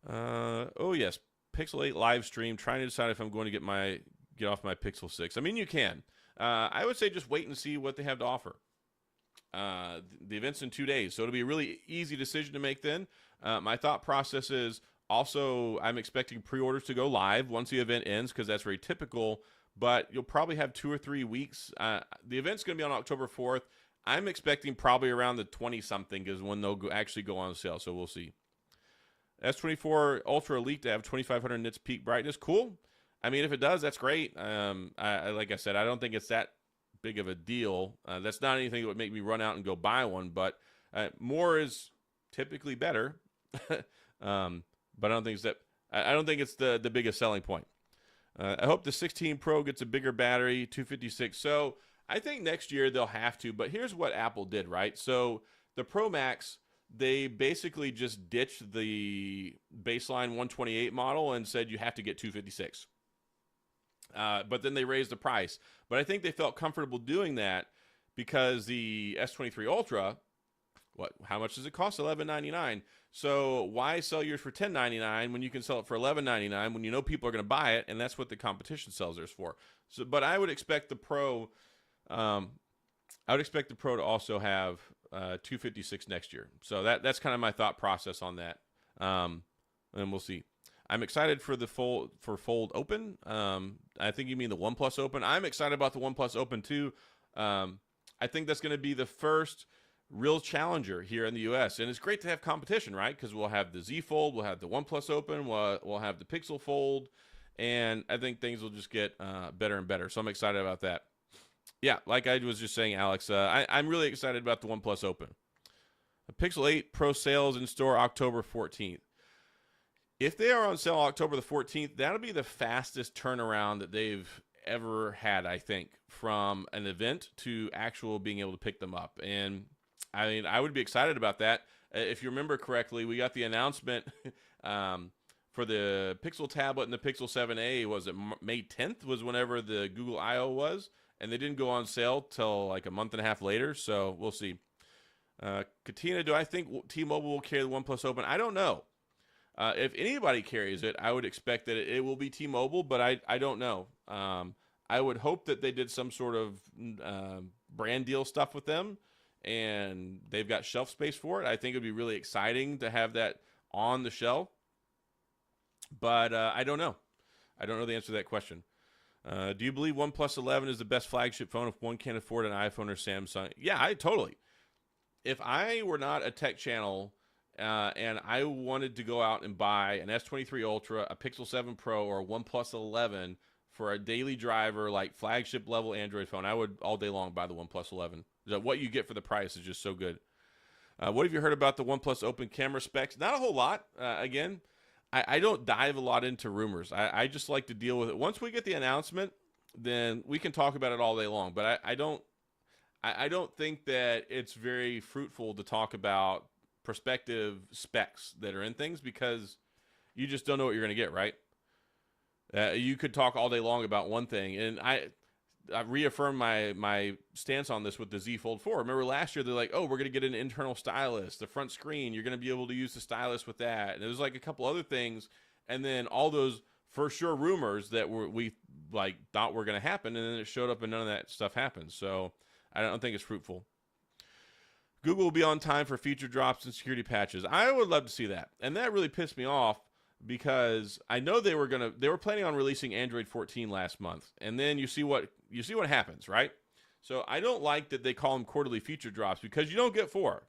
Oh, yes. Pixel 8 live stream, trying to decide if I'm going to get off my Pixel 6. I mean, you can. I would say just wait and see what they have to offer. The event's in 2 days, so it'll be a really easy decision to make then. My thought process is also I'm expecting pre-orders to go live once the event ends, because that's very typical, but you'll probably have 2 or 3 weeks. The event's going to be on October 4th. I'm expecting probably around the 20-something is when they'll actually go on sale, so we'll see. S24 Ultra Elite to have 2,500 nits peak brightness. Cool. I mean, if it does, that's great. Like I said, I don't think it's that big of a deal. That's not anything that would make me run out and go buy one, but more is typically better. But I don't think it's the biggest selling point. I hope the 16 Pro gets a bigger battery, 256. So I think next year they'll have to, but here's what Apple did, right? So the Pro Max, they basically just ditched the baseline 128 model and said you have to get 256. But then they raised the price. But I think they felt comfortable doing that because the S23 Ultra, how much does it cost? $11.99. So why sell yours for $10.99 when you can sell it for $11.99 when you know people are going to buy it, and that's what the competition sells theirs for. So, but I would expect the Pro, to also have 256 next year. So that's kind of my thought process on that. And we'll see. I'm excited for the Fold Open. I think you mean the OnePlus Open. I'm excited about the OnePlus Open too. I think that's going to be the first real challenger here in the U.S. And it's great to have competition, right? Because we'll have the Z Fold, we'll have the OnePlus Open, we'll have the Pixel Fold, and I think things will just get better and better. So I'm excited about that. Yeah, like I was just saying, Alex, I'm really excited about the OnePlus Open. The Pixel 8 Pro sales in store October 14th. If they are on sale October the 14th, that'll be the fastest turnaround that they've ever had, I think, from an event to actual being able to pick them up. And I mean, I would be excited about that. If you remember correctly, we got the announcement for the Pixel tablet and the Pixel 7a. Was it May 10th was whenever the Google I/O was, and they didn't go on sale till like a month and a half later. So we'll see. Katina, do I think T-Mobile will carry the OnePlus Open? I don't know. If anybody carries it, I would expect that it will be T-Mobile, but I don't know. I would hope that they did some sort of brand deal stuff with them, and they've got shelf space for it. I think it would be really exciting to have that on the shelf, but I don't know. I don't know the answer to that question. Do you believe OnePlus 11 is the best flagship phone if one can't afford an iPhone or Samsung? Yeah, totally. If I were not a tech channel and I wanted to go out and buy an S23 Ultra, a Pixel 7 Pro, or a OnePlus 11 for a daily driver, like flagship level Android phone, I would all day long buy the OnePlus 11. What you get for the price is just so good. What have you heard about the OnePlus open camera specs? Not a whole lot. Again, I don't dive a lot into rumors. I just like to deal with it. Once we get the announcement, then we can talk about it all day long. But I don't think that it's very fruitful to talk about prospective specs that are in things because you just don't know what you're going to get, right? You could talk all day long about one thing, and I reaffirmed my stance on this with the Z Fold 4. Remember last year, they're like, oh, we're going to get an internal stylus, the front screen, you're going to be able to use the stylus with that. And it was like a couple other things, and then all those for sure rumors that we like thought were going to happen, and then it showed up and none of that stuff happened. So I don't think it's fruitful. Google will be on time for feature drops and security patches. I would love to see that. And that really pissed me off because I know they were planning on releasing Android 14 last month. And then you see what happens, right? So I don't like that they call them quarterly feature drops because you don't get 4.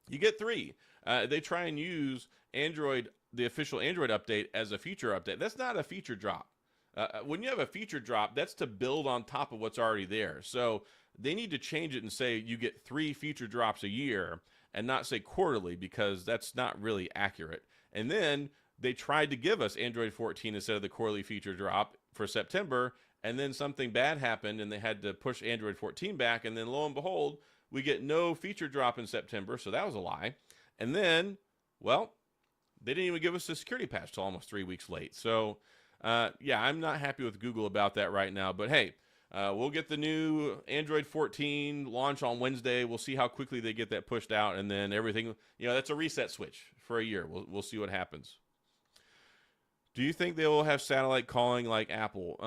You get 3. They try and use the official Android update as a feature update. That's not a feature drop. When you have a feature drop, that's to build on top of what's already there. So they need to change it and say you get 3 feature drops a year and not say quarterly because that's not really accurate. And then they tried to give us Android 14 instead of the quarterly feature drop for September, and then something bad happened and they had to push Android 14 back, and then lo and behold, we get no feature drop in September, so that was a lie. And then, well, they didn't even give us the security patch till almost 3 weeks late. So, yeah, I'm not happy with Google about that right now, but hey, we'll get the new Android 14 launch on Wednesday. We'll see how quickly they get that pushed out, and then everything, that's a reset switch for a year. We'll see what happens. Do you think they will have satellite calling like Apple?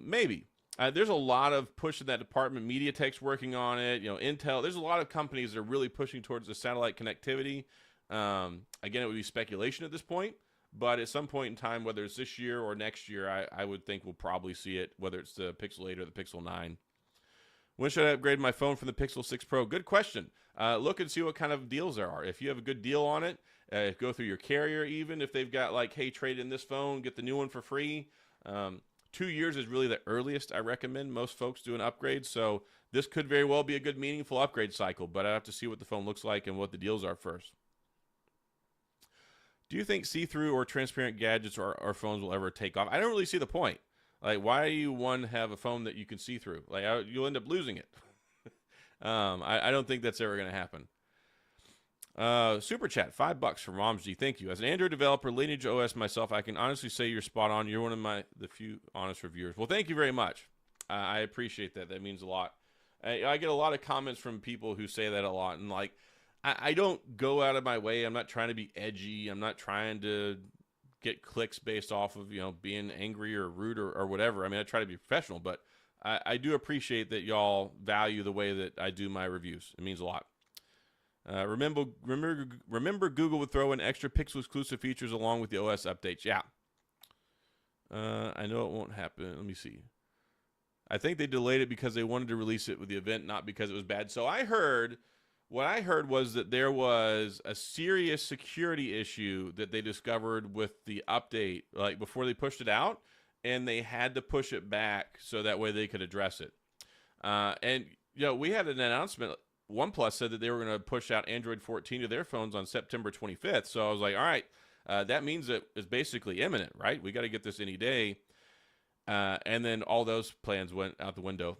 Maybe. There's a lot of push in that department. MediaTek's working on it. Intel. There's a lot of companies that are really pushing towards the satellite connectivity. Again, it would be speculation at this point. But at some point in time, whether it's this year or next year, I would think we'll probably see it, whether it's the Pixel 8 or the Pixel 9. When should I upgrade my phone from the Pixel 6 Pro? Good question. Look and see what kind of deals there are. If you have a good deal on it, go through your carrier even. If they've got like, hey, trade in this phone, get the new one for free. 2 years is really the earliest I recommend most folks do an upgrade. So this could very well be a good, meaningful upgrade cycle. But I have to see what the phone looks like and what the deals are first. Do you think see-through or transparent gadgets or phones will ever take off? I don't really see the point. Like, why do you have a phone that you can see through? Like, you'll end up losing it. I don't think that's ever going to happen. Super chat, $5 from Momsg. Thank you. As an Android developer, Lineage OS myself, I can honestly say you're spot on. You're one of the few honest reviewers. Well, thank you very much. I appreciate that. That means a lot. I get a lot of comments from people who say that a lot, and like, I don't go out of my way. I'm not trying to be edgy. I'm not trying to get clicks based off of, being angry or rude or whatever. I mean, I try to be professional, but I do appreciate that y'all value the way that I do my reviews. It means a lot. Remember Google would throw in extra Pixel exclusive features along with the OS updates. Yeah. I know it won't happen. Let me see. I think they delayed it because they wanted to release it with the event, not because it was bad. So what I heard was that there was a serious security issue that they discovered with the update, like before they pushed it out, and they had to push it back so that way they could address it. And we had an announcement. OnePlus said that they were going to push out Android 14 to their phones on September 25th. So I was like, all right, that means it is basically imminent, right? We got to get this any day. And then all those plans went out the window.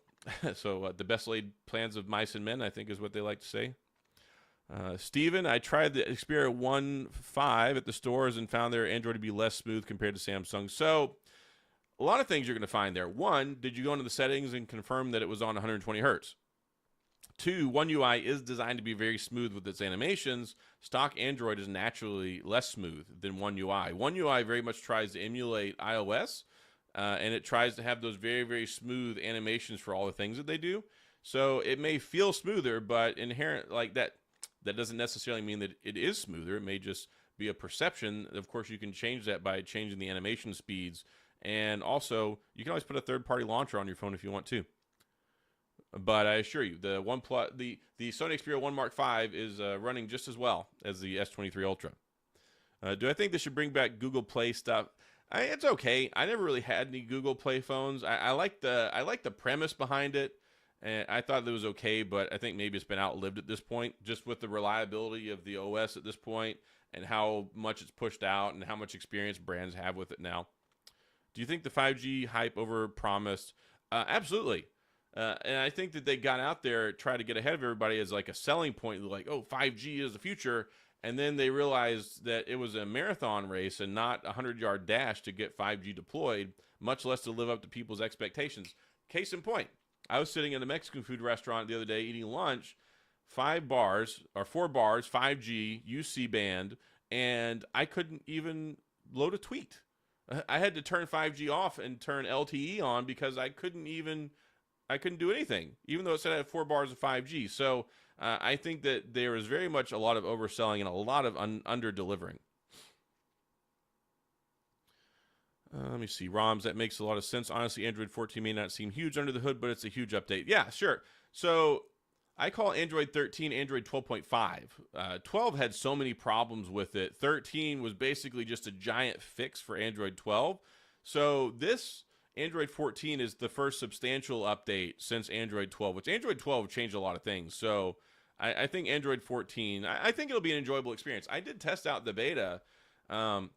So the best laid plans of mice and men, I think, is what they like to say. Steven, I tried the Xperia 1.5 at the stores and found their Android to be less smooth compared to Samsung. So a lot of things you're going to find there. One, did you go into the settings and confirm that it was on 120 hertz? 2, One UI is designed to be very smooth with its animations. Stock Android is naturally less smooth than One UI. One UI very much tries to emulate iOS, and it tries to have those very, very smooth animations for all the things that they do. So it may feel smoother, but inherent like that doesn't necessarily mean that it is smoother. It may just be a perception. Of course, you can change that by changing the animation speeds. And also, you can always put a third-party launcher on your phone if you want to. But I assure you, the Sony Xperia 1 Mark V is running just as well as the S23 Ultra. Do I think they should bring back Google Play stuff? It's okay. I never really had any Google Play phones. I like the premise behind it, and I thought it was okay. But I think maybe it's been outlived at this point, just with the reliability of the OS at this point, and how much it's pushed out, and how much experience brands have with it now. Do you think the 5G hype overpromised? Absolutely. And I think that they got out there, tried to get ahead of everybody as like a selling point, like, oh, 5G is the future. And then they realized that it was a marathon race and not a 100-yard dash to get 5G deployed, much less to live up to people's expectations. Case in point, I was sitting in a Mexican food restaurant the other day eating lunch, 4 bars, 5G, UC band, and I couldn't even load a tweet. I had to turn 5G off and turn LTE on because I couldn't do anything, even though it said I had 4 bars of 5G. So I think that there is very much a lot of overselling and a lot of under-delivering. Let me see. ROMs, that makes a lot of sense. Honestly, Android 14 may not seem huge under the hood, but it's a huge update. Yeah, sure. So I call Android 13 Android 12.5. 12 had so many problems with it. 13 was basically just a giant fix for Android 12. So this Android 14 is the first substantial update since Android 12, which Android 12 changed a lot of things. So I think Android 14, I think it'll be an enjoyable experience. I did test out the beta, and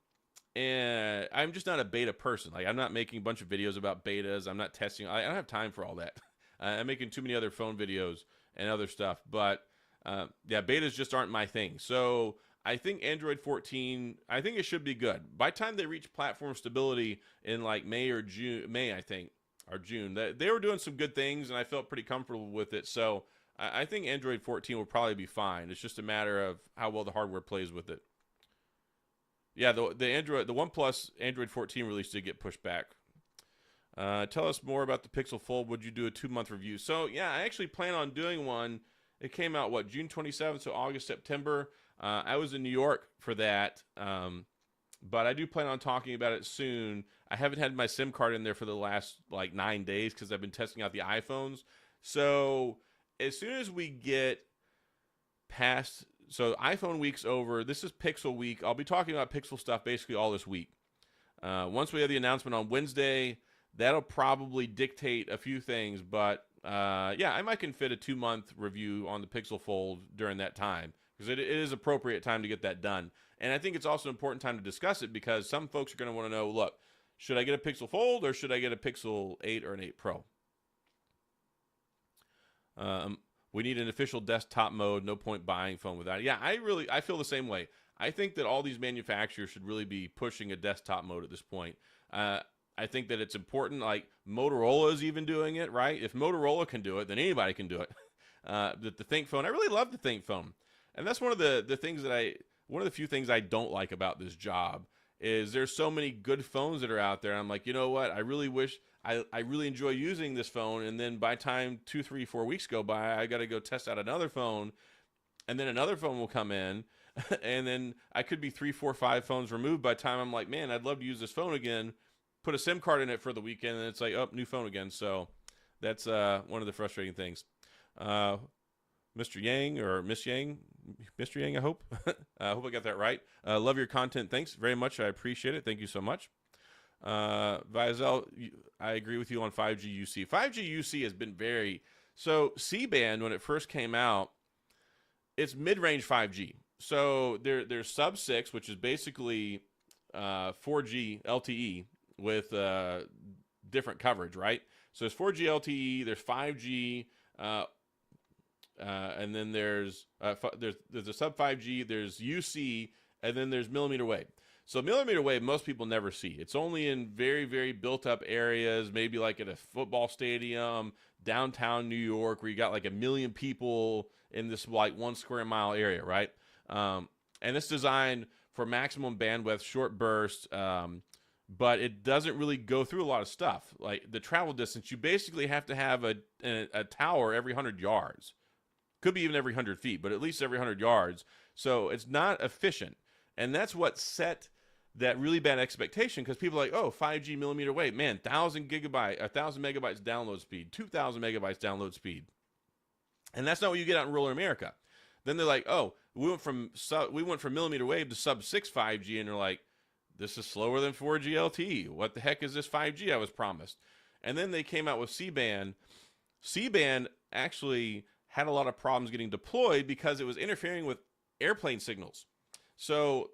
I'm just not a beta person. Like, I'm not making a bunch of videos about betas. I'm not testing. I don't have time for all that. I'm making too many other phone videos and other stuff. But yeah, betas just aren't my thing. So I think Android 14, I think it should be good. By the time they reach platform stability in like May, I think, or June, they were doing some good things, and I felt pretty comfortable with it. So I think Android 14 will probably be fine. It's just a matter of how well the hardware plays with it. Yeah, the OnePlus Android 14 release did get pushed back. Tell us more about the Pixel Fold. Would you do a 2-month review? So yeah, I actually plan on doing one. It came out June 27th, so August, September. I was in New York for that, but I do plan on talking about it soon. I haven't had my SIM card in there for the last like 9 days because I've been testing out the iPhones. So as soon as we get past, so iPhone week's over, this is Pixel week. I'll be talking about Pixel stuff basically all this week. Once we have the announcement on Wednesday, that'll probably dictate a few things, but yeah, I might can fit a 2-month review on the Pixel Fold during that time, because it is appropriate time to get that done. And I think it's also an important time to discuss it, because some folks are going to want to know, look, should I get a Pixel Fold or should I get a Pixel 8 or an 8 Pro? We need an official desktop mode. No point buying phone without it. Yeah, I feel the same way. I think that all these manufacturers should really be pushing a desktop mode at this point. I think that it's important. Like, Motorola is even doing it, right? If Motorola can do it, then anybody can do it. The Think phone, I really love the Think phone, and that's one of the things that one of the few things I don't like about this job is there's so many good phones that are out there. I'm like, you know what? I really wish I really enjoy using this phone, and then by the time 2, 3, 4 weeks go by, I got to go test out another phone, and then another phone will come in, and then I could be 3, 4, 5 phones removed by the time I'm like, man, I'd love to use this phone again. Put a SIM card in it for the weekend, and it's like, oh, new phone again. So that's one of the frustrating things. Mr. Yang or Miss Yang, Mr. Yang, I hope. I hope I got that right. Love your content. Thanks very much. I appreciate it. Thank you so much. Vizel, I agree with you on 5G UC. 5G UC has been so C-band, when it first came out, it's mid-range 5G. So there's sub 6, which is basically 4G LTE with different coverage, right? So there's 4G LTE, there's 5G, and then there's a sub 5G, there's UC, and then there's millimeter wave. So millimeter wave, most people never see. It's only in very, very built-up areas, maybe like at a football stadium, downtown New York, where you got like 1 million people in this like 1 square mile area, right? And it's designed for maximum bandwidth, short bursts, but it doesn't really go through a lot of stuff. Like the travel distance, you basically have to have a tower every 100 yards. Could be even every 100 feet, but at least every 100 yards. So it's not efficient. And that's what set that really bad expectation because people are like, oh, 5G millimeter wave, man, 1,000 megabytes download speed, 2,000 megabytes download speed, and that's not what you get out in rural America. Then they're like, oh, we went from millimeter wave to sub-6 5G, and they're like, this is slower than 4G LTE. What the heck is this 5G I was promised? And then they came out with C-band. C-band actually had a lot of problems getting deployed because it was interfering with airplane signals. So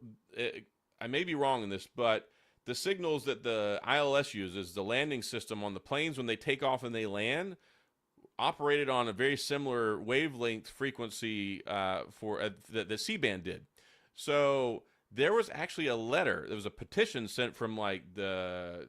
I may be wrong in this, but the signals that the ILS uses, the landing system on the planes when they take off and they land, operated on a very similar wavelength frequency for the C-band did. So there was actually a letter. There was a petition sent from like the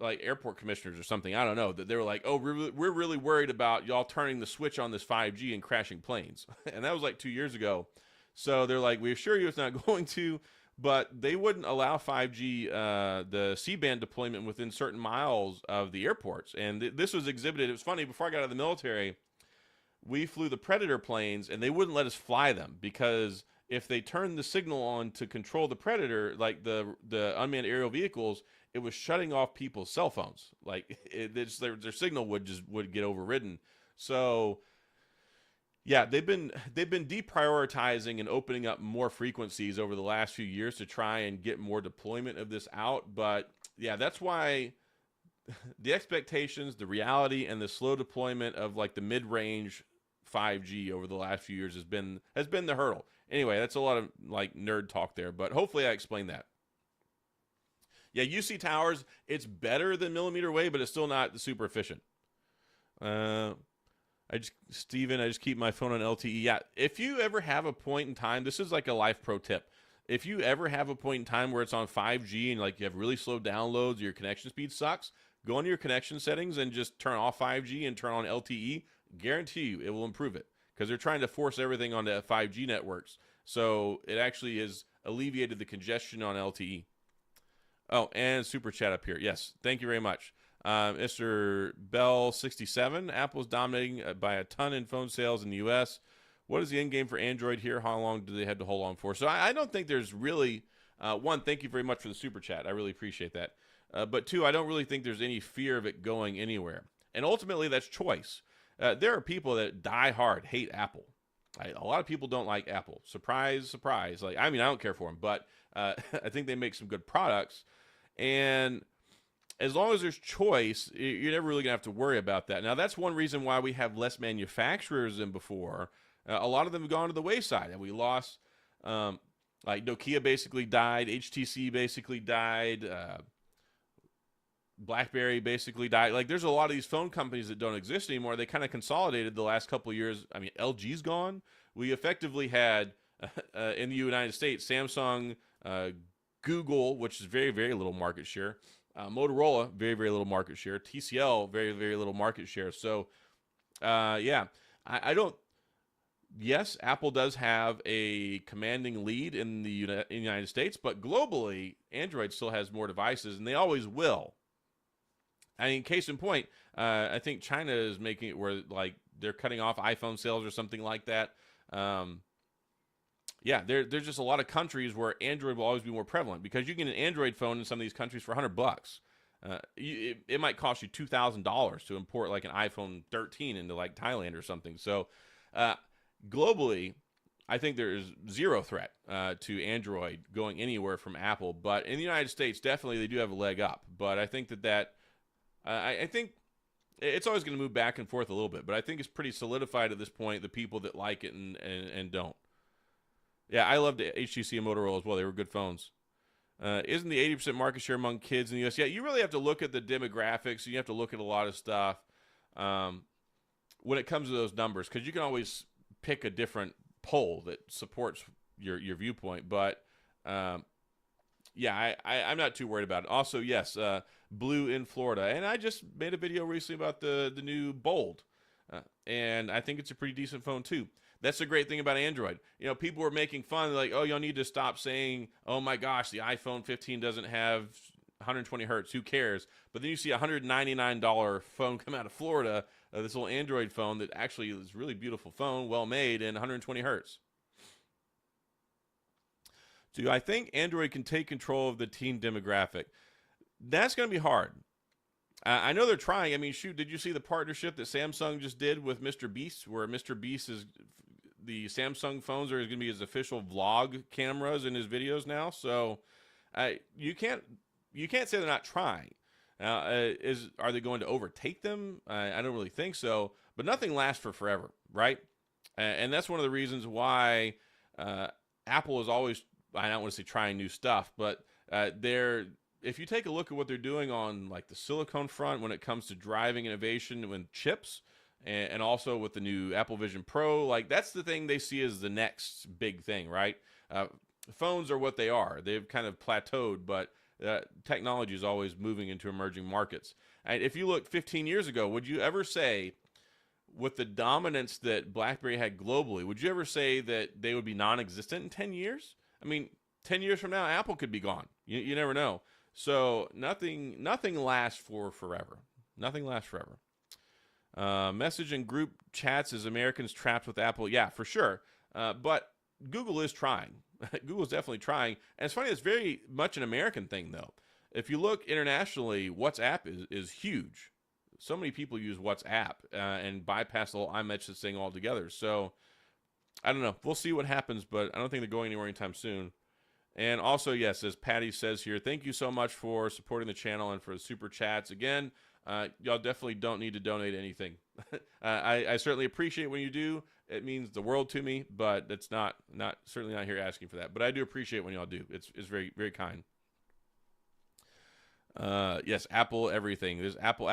airport commissioners or something. I don't know. That they were like, oh, we're really worried about y'all turning the switch on this 5G and crashing planes. And that was like 2 years ago. So they're like, we assure you it's not going to, but they wouldn't allow 5G, the C-band deployment within certain miles of the airports. And this was exhibited. It was funny. Before I got out of the military, we flew the Predator planes, and they wouldn't let us fly them because if they turned the signal on to control the Predator, like the unmanned aerial vehicles, it was shutting off people's cell phones. Like their signal would get overridden. So yeah, they've been deprioritizing and opening up more frequencies over the last few years to try and get more deployment of this out. But yeah, that's why the expectations, the reality, and the slow deployment of like the mid-range 5G over the last few years has been the hurdle. Anyway, that's a lot of like nerd talk there, but hopefully I explained that. Yeah, UC towers, it's better than millimeter wave, but it's still not super efficient. Steven, I just keep my phone on LTE. Yeah, if you ever have a point in time, this is like a life pro tip. If you ever have a point in time where it's on 5G and like you have really slow downloads, your connection speed sucks, go into your connection settings and just turn off 5G and turn on LTE. Guarantee you it will improve it because they're trying to force everything onto 5G networks. So it actually has alleviated the congestion on LTE. Oh, and super chat up here. Yes, thank you very much. Mr. Bell 67, Apple's dominating by a ton in phone sales in the U.S. What is the end game for Android here? How long do they have to hold on for? So I don't think there's really, one, thank you very much for the super chat. I really appreciate that. But two, I don't really think there's any fear of it going anywhere. And ultimately, that's choice. There are people that die hard, hate Apple. A lot of people don't like Apple. Surprise, surprise. Like, I mean, I don't care for them, but I think they make some good products. And as long as there's choice, you're never really going to have to worry about that. Now, that's one reason why we have less manufacturers than before. A lot of them have gone to the wayside, and we lost, like Nokia basically died, HTC basically died, BlackBerry basically died. Like, there's a lot of these phone companies that don't exist anymore. They kind of consolidated the last couple of years. I mean, LG's gone. We effectively had, in the United States, Samsung, Google, which is very, very little market share, Motorola, very, very little market share, TCL, very, very little market share. So, yeah, I don't. Yes, Apple does have a commanding lead in the United States, but globally, Android still has more devices, and they always will. I mean, case in point, I think China is making it where like they're cutting off iPhone sales or something like that. Yeah, there's just a lot of countries where Android will always be more prevalent because you can get an Android phone in some of these countries for $100. It might cost you $2,000 to import like an iPhone 13 into like Thailand or something. So globally, I think there is zero threat to Android going anywhere from Apple. But in the United States, definitely they do have a leg up. But I think I think it's always going to move back and forth a little bit. But I think it's pretty solidified at this point, the people that like it and don't. Yeah, I loved HTC and Motorola as well. They were good phones. Isn't the 80% market share among kids in the U.S.? Yeah, you really have to look at the demographics. You have to look at a lot of stuff when it comes to those numbers because you can always pick a different poll that supports your viewpoint. But, yeah, I'm not too worried about it. Also, yes, Blue in Florida. And I just made a video recently about the new Bold. And I think it's a pretty decent phone, too. That's the great thing about Android. You know, people were making fun, like, oh, y'all need to stop saying, oh, my gosh, the iPhone 15 doesn't have 120 hertz. Who cares? But then you see a $199 phone come out of Florida, this little Android phone that actually is a really beautiful phone, well made, and 120 hertz. Do I think Android can take control of the teen demographic? That's going to be hard. I know they're trying. I mean, shoot, did you see the partnership that Samsung just did with Mr. Beast, where Mr. Beast is the Samsung phones are going to be his official vlog cameras in his videos now? So you can't say they're not trying. Are they going to overtake them? I don't really think so. But nothing lasts for forever, right? And that's one of the reasons why Apple is always, I don't want to say trying new stuff, but if you take a look at what they're doing on like the silicone front when it comes to driving innovation with chips, and also with the new Apple Vision Pro, like that's the thing they see as the next big thing, right? Phones are what they are. They've kind of plateaued, but technology is always moving into emerging markets. And if you look 15 years ago, would you ever say, with the dominance that BlackBerry had globally, would you ever say that they would be non-existent in 10 years? I mean, 10 years from now, Apple could be gone. You never know. So nothing lasts for forever. Nothing lasts forever. Message and group chats as Americans trapped with Apple. Yeah, for sure. But Google is trying. Google's definitely trying. And it's funny, it's very much an American thing, though. If you look internationally, WhatsApp is huge. So many people use WhatsApp and bypass the whole iMessage thing altogether. So, I don't know. We'll see what happens, but I don't think they're going anywhere anytime soon. And also, yes, as Patty says here, thank you so much for supporting the channel and for the super chats. Again, y'all definitely don't need to donate anything. I certainly appreciate when you do. It means the world to me, but it's certainly not here asking for that. But I do appreciate when y'all do. It's very, very kind. Yes, Apple everything. There's Apple.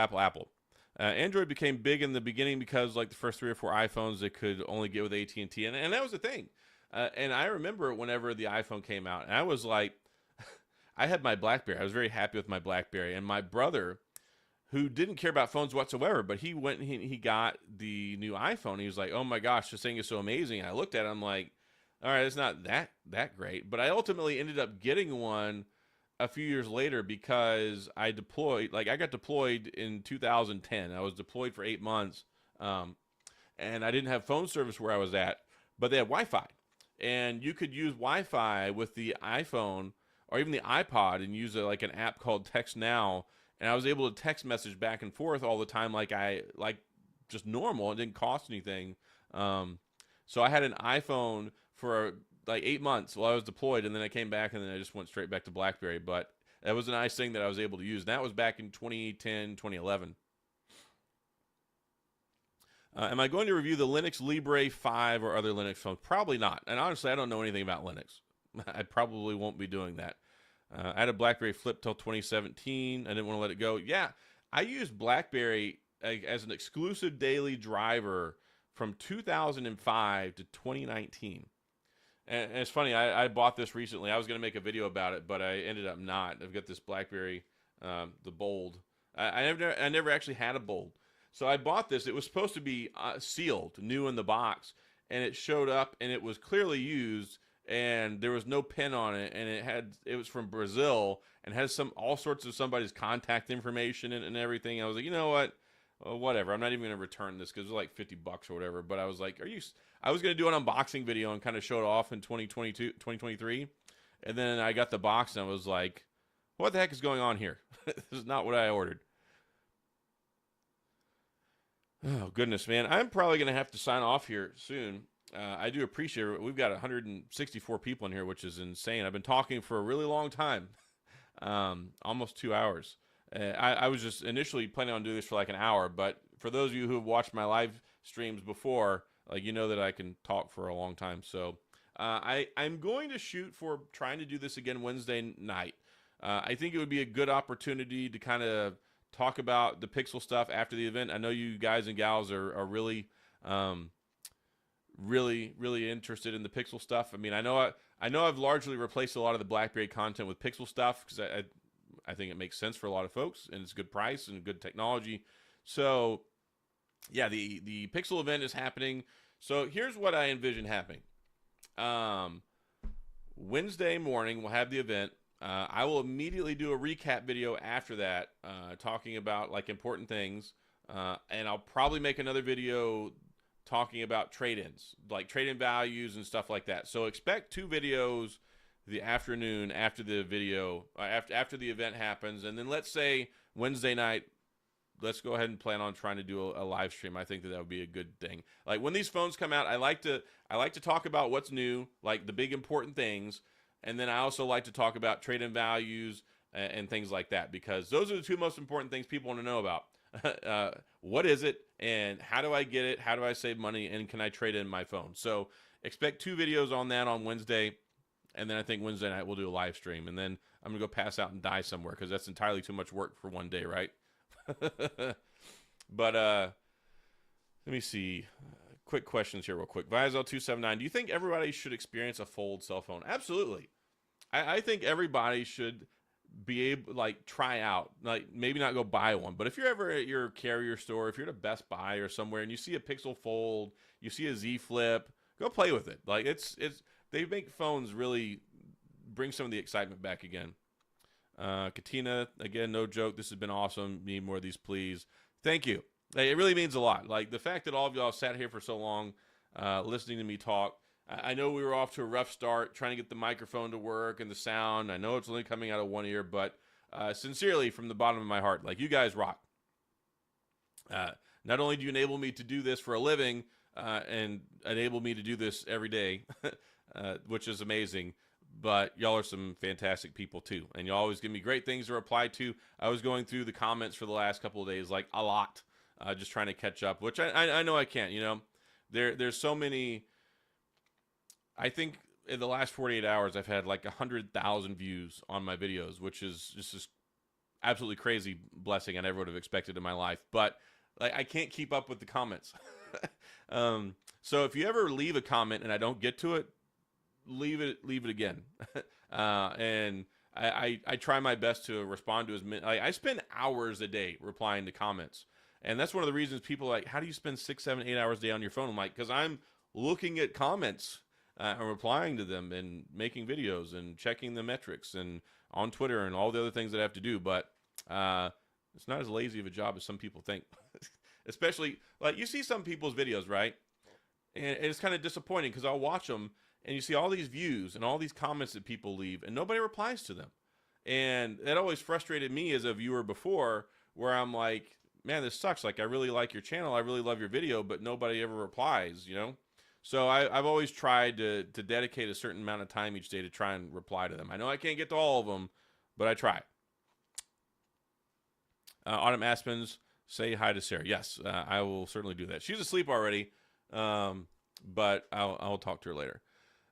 Android became big in the beginning because like the first 3 or 4 iPhones they could only get with AT&T, and that was the thing. And I remember whenever the iPhone came out, and I was like, I had my BlackBerry. I was very happy with my BlackBerry, and my brother, who didn't care about phones whatsoever, but he went and he got the new iPhone. He was like, "Oh my gosh, this thing is so amazing!" And I looked at it, I'm like, "All right, it's not that great." But I ultimately ended up getting one a few years later because I got deployed in 2010. I was deployed for 8 months, and I didn't have phone service where I was at, but they had Wi-Fi. And you could use Wi-Fi with the iPhone or even the iPod and use an app called Text Now. And I was able to text message back and forth all the time like just normal. It didn't cost anything. So I had an iPhone for like 8 months while I was deployed, and then I came back, and then I just went straight back to BlackBerry. But that was a nice thing that I was able to use. And that was back in 2010, 2011. Am I going to review the Linux Libre 5 or other Linux phones? Probably not. And honestly, I don't know anything about Linux. I probably won't be doing that. I had a BlackBerry Flip till 2017. I didn't want to let it go. Yeah, I used BlackBerry as an exclusive daily driver from 2005 to 2019. And it's funny, I bought this recently. I was going to make a video about it, but I ended up not. I've got this BlackBerry, the Bold. I never actually had a Bold. So I bought this. It was supposed to be sealed, new in the box, and it showed up, and it was clearly used, and there was no pin on it, and it was from Brazil, and had all sorts of somebody's contact information and everything. I was like, you know what? Whatever. I'm not even going to return this because it was like $50 or whatever. But I was like, I was going to do an unboxing video and kind of show it off in 2023, and then I got the box, and I was like, what the heck is going on here? This is not what I ordered. Oh, goodness, man. I'm probably going to have to sign off here soon. I do appreciate it. We've got 164 people in here, which is insane. I've been talking for a really long time, almost 2 hours. I was just initially planning on doing this for like an hour, but for those of you who have watched my live streams before, you know that I can talk for a long time. So I'm going to shoot for trying to do this again Wednesday night. I think it would be a good opportunity to kind of talk about the Pixel stuff after the event. I know you guys and gals are really, really interested in the Pixel stuff. I mean, I know I've largely replaced a lot of the BlackBerry content with Pixel stuff because I think it makes sense for a lot of folks, and it's a good price and good technology. So, yeah, the Pixel event is happening. So here's what I envision happening. Wednesday morning we'll have the event. I will immediately do a recap video after that, talking about important things, and I'll probably make another video talking about trade-ins, like trade-in values and stuff like that. So expect 2 videos the afternoon after the video, after the event happens, and then let's say Wednesday night, let's go ahead and plan on trying to do a live stream. I think that would be a good thing. Like when these phones come out, I like to talk about what's new, like the big important things, and then I also like to talk about trade-in values and things like that, because those are the two most important things people want to know about. What is it, and how do I get it? How do I save money, and can I trade in my phone? So expect 2 videos on that on Wednesday, and then I think Wednesday night we'll do a live stream, and then I'm gonna go pass out and die somewhere because that's entirely too much work for one day, right? But let me see. Quick questions here real quick. Vizel279, do you think everybody should experience a fold cell phone? Absolutely. I think everybody should be able, like, try out, like, maybe not go buy one, but if you're ever at your carrier store, if you're at a Best Buy or somewhere and you see a Pixel Fold, you see a Z Flip, go play with it. Like, it's they make phones really bring some of the excitement back again. Katina, again, no joke, this has been awesome. Need more of these, please. Thank you. It really means a lot. Like, the fact that all of y'all sat here for so long listening to me talk. I know we were off to a rough start trying to get the microphone to work and the sound. I know it's only coming out of one ear, but sincerely, from the bottom of my heart, like, you guys rock. Not only do you enable me to do this for a living and enable me to do this every day, which is amazing, but y'all are some fantastic people too. And you always give me great things to reply to. I was going through the comments for the last couple of days, like a lot, just trying to catch up, which I know I can't, you know. There's so many. I think in the last 48 hours, I've had like 100,000 views on my videos, which is just absolutely crazy blessing I never would have expected in my life. But like, I can't keep up with the comments. So if you ever leave a comment and I don't get to it, leave it again. And I try my best to respond to as many. I spend hours a day replying to comments. And that's one of the reasons people are like, how do you spend 6, 7, 8 hours a day on your phone? I'm like, because I'm looking at comments and replying to them and making videos and checking the metrics and on Twitter and all the other things that I have to do. But it's not as lazy of a job as some people think. Especially, like, you see some people's videos, right? And it's kind of disappointing because I'll watch them and you see all these views and all these comments that people leave and nobody replies to them. And that always frustrated me as a viewer before, where I'm like, man, this sucks. Like, I really like your channel. I really love your video, but nobody ever replies, you know? So I've always tried to dedicate a certain amount of time each day to try and reply to them. I know I can't get to all of them, but I try. Autumn Aspens, say hi to Sarah. Yes, I will certainly do that. She's asleep already, but I'll talk to her later.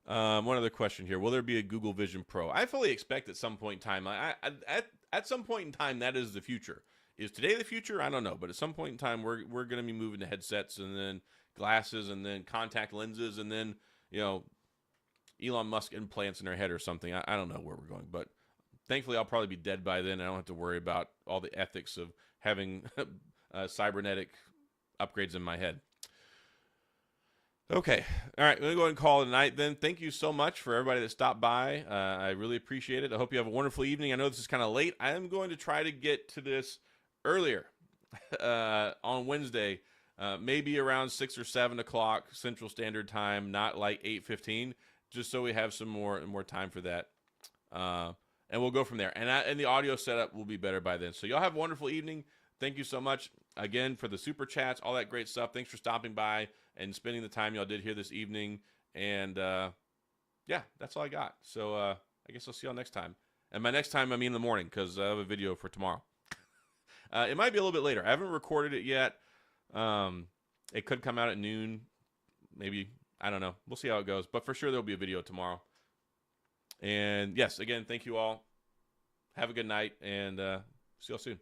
One other question here. Will there be a Google Vision Pro? I fully expect at some point in time. At some point in time, that is the future. Is today the future? I don't know. But at some point in time, we're going to be moving to headsets and then glasses and then contact lenses and then, you know, Elon Musk implants in our head or something. I don't know where we're going. But thankfully, I'll probably be dead by then. I don't have to worry about all the ethics of having cybernetic upgrades in my head. Okay. All right. We're going to go ahead and call it a night then. Thank you so much for everybody that stopped by. I really appreciate it. I hope you have a wonderful evening. I know this is kind of late. I am going to try to get to this earlier on Wednesday, maybe around 6 or 7 o'clock Central Standard Time, not like 8:15, just so we have some more time for that. And we'll go from there. And the audio setup will be better by then. So y'all have a wonderful evening. Thank you so much again for the super chats, all that great stuff. Thanks for stopping by and spending the time y'all did here this evening. And yeah, that's all I got. So I guess I'll see y'all next time. And by next time, I mean in the morning, because I have a video for tomorrow. It might be a little bit later. I haven't recorded it yet. It could come out at noon. Maybe. I don't know. We'll see how it goes. But for sure, there'll be a video tomorrow. And yes, again, thank you all. Have a good night, and see y'all soon.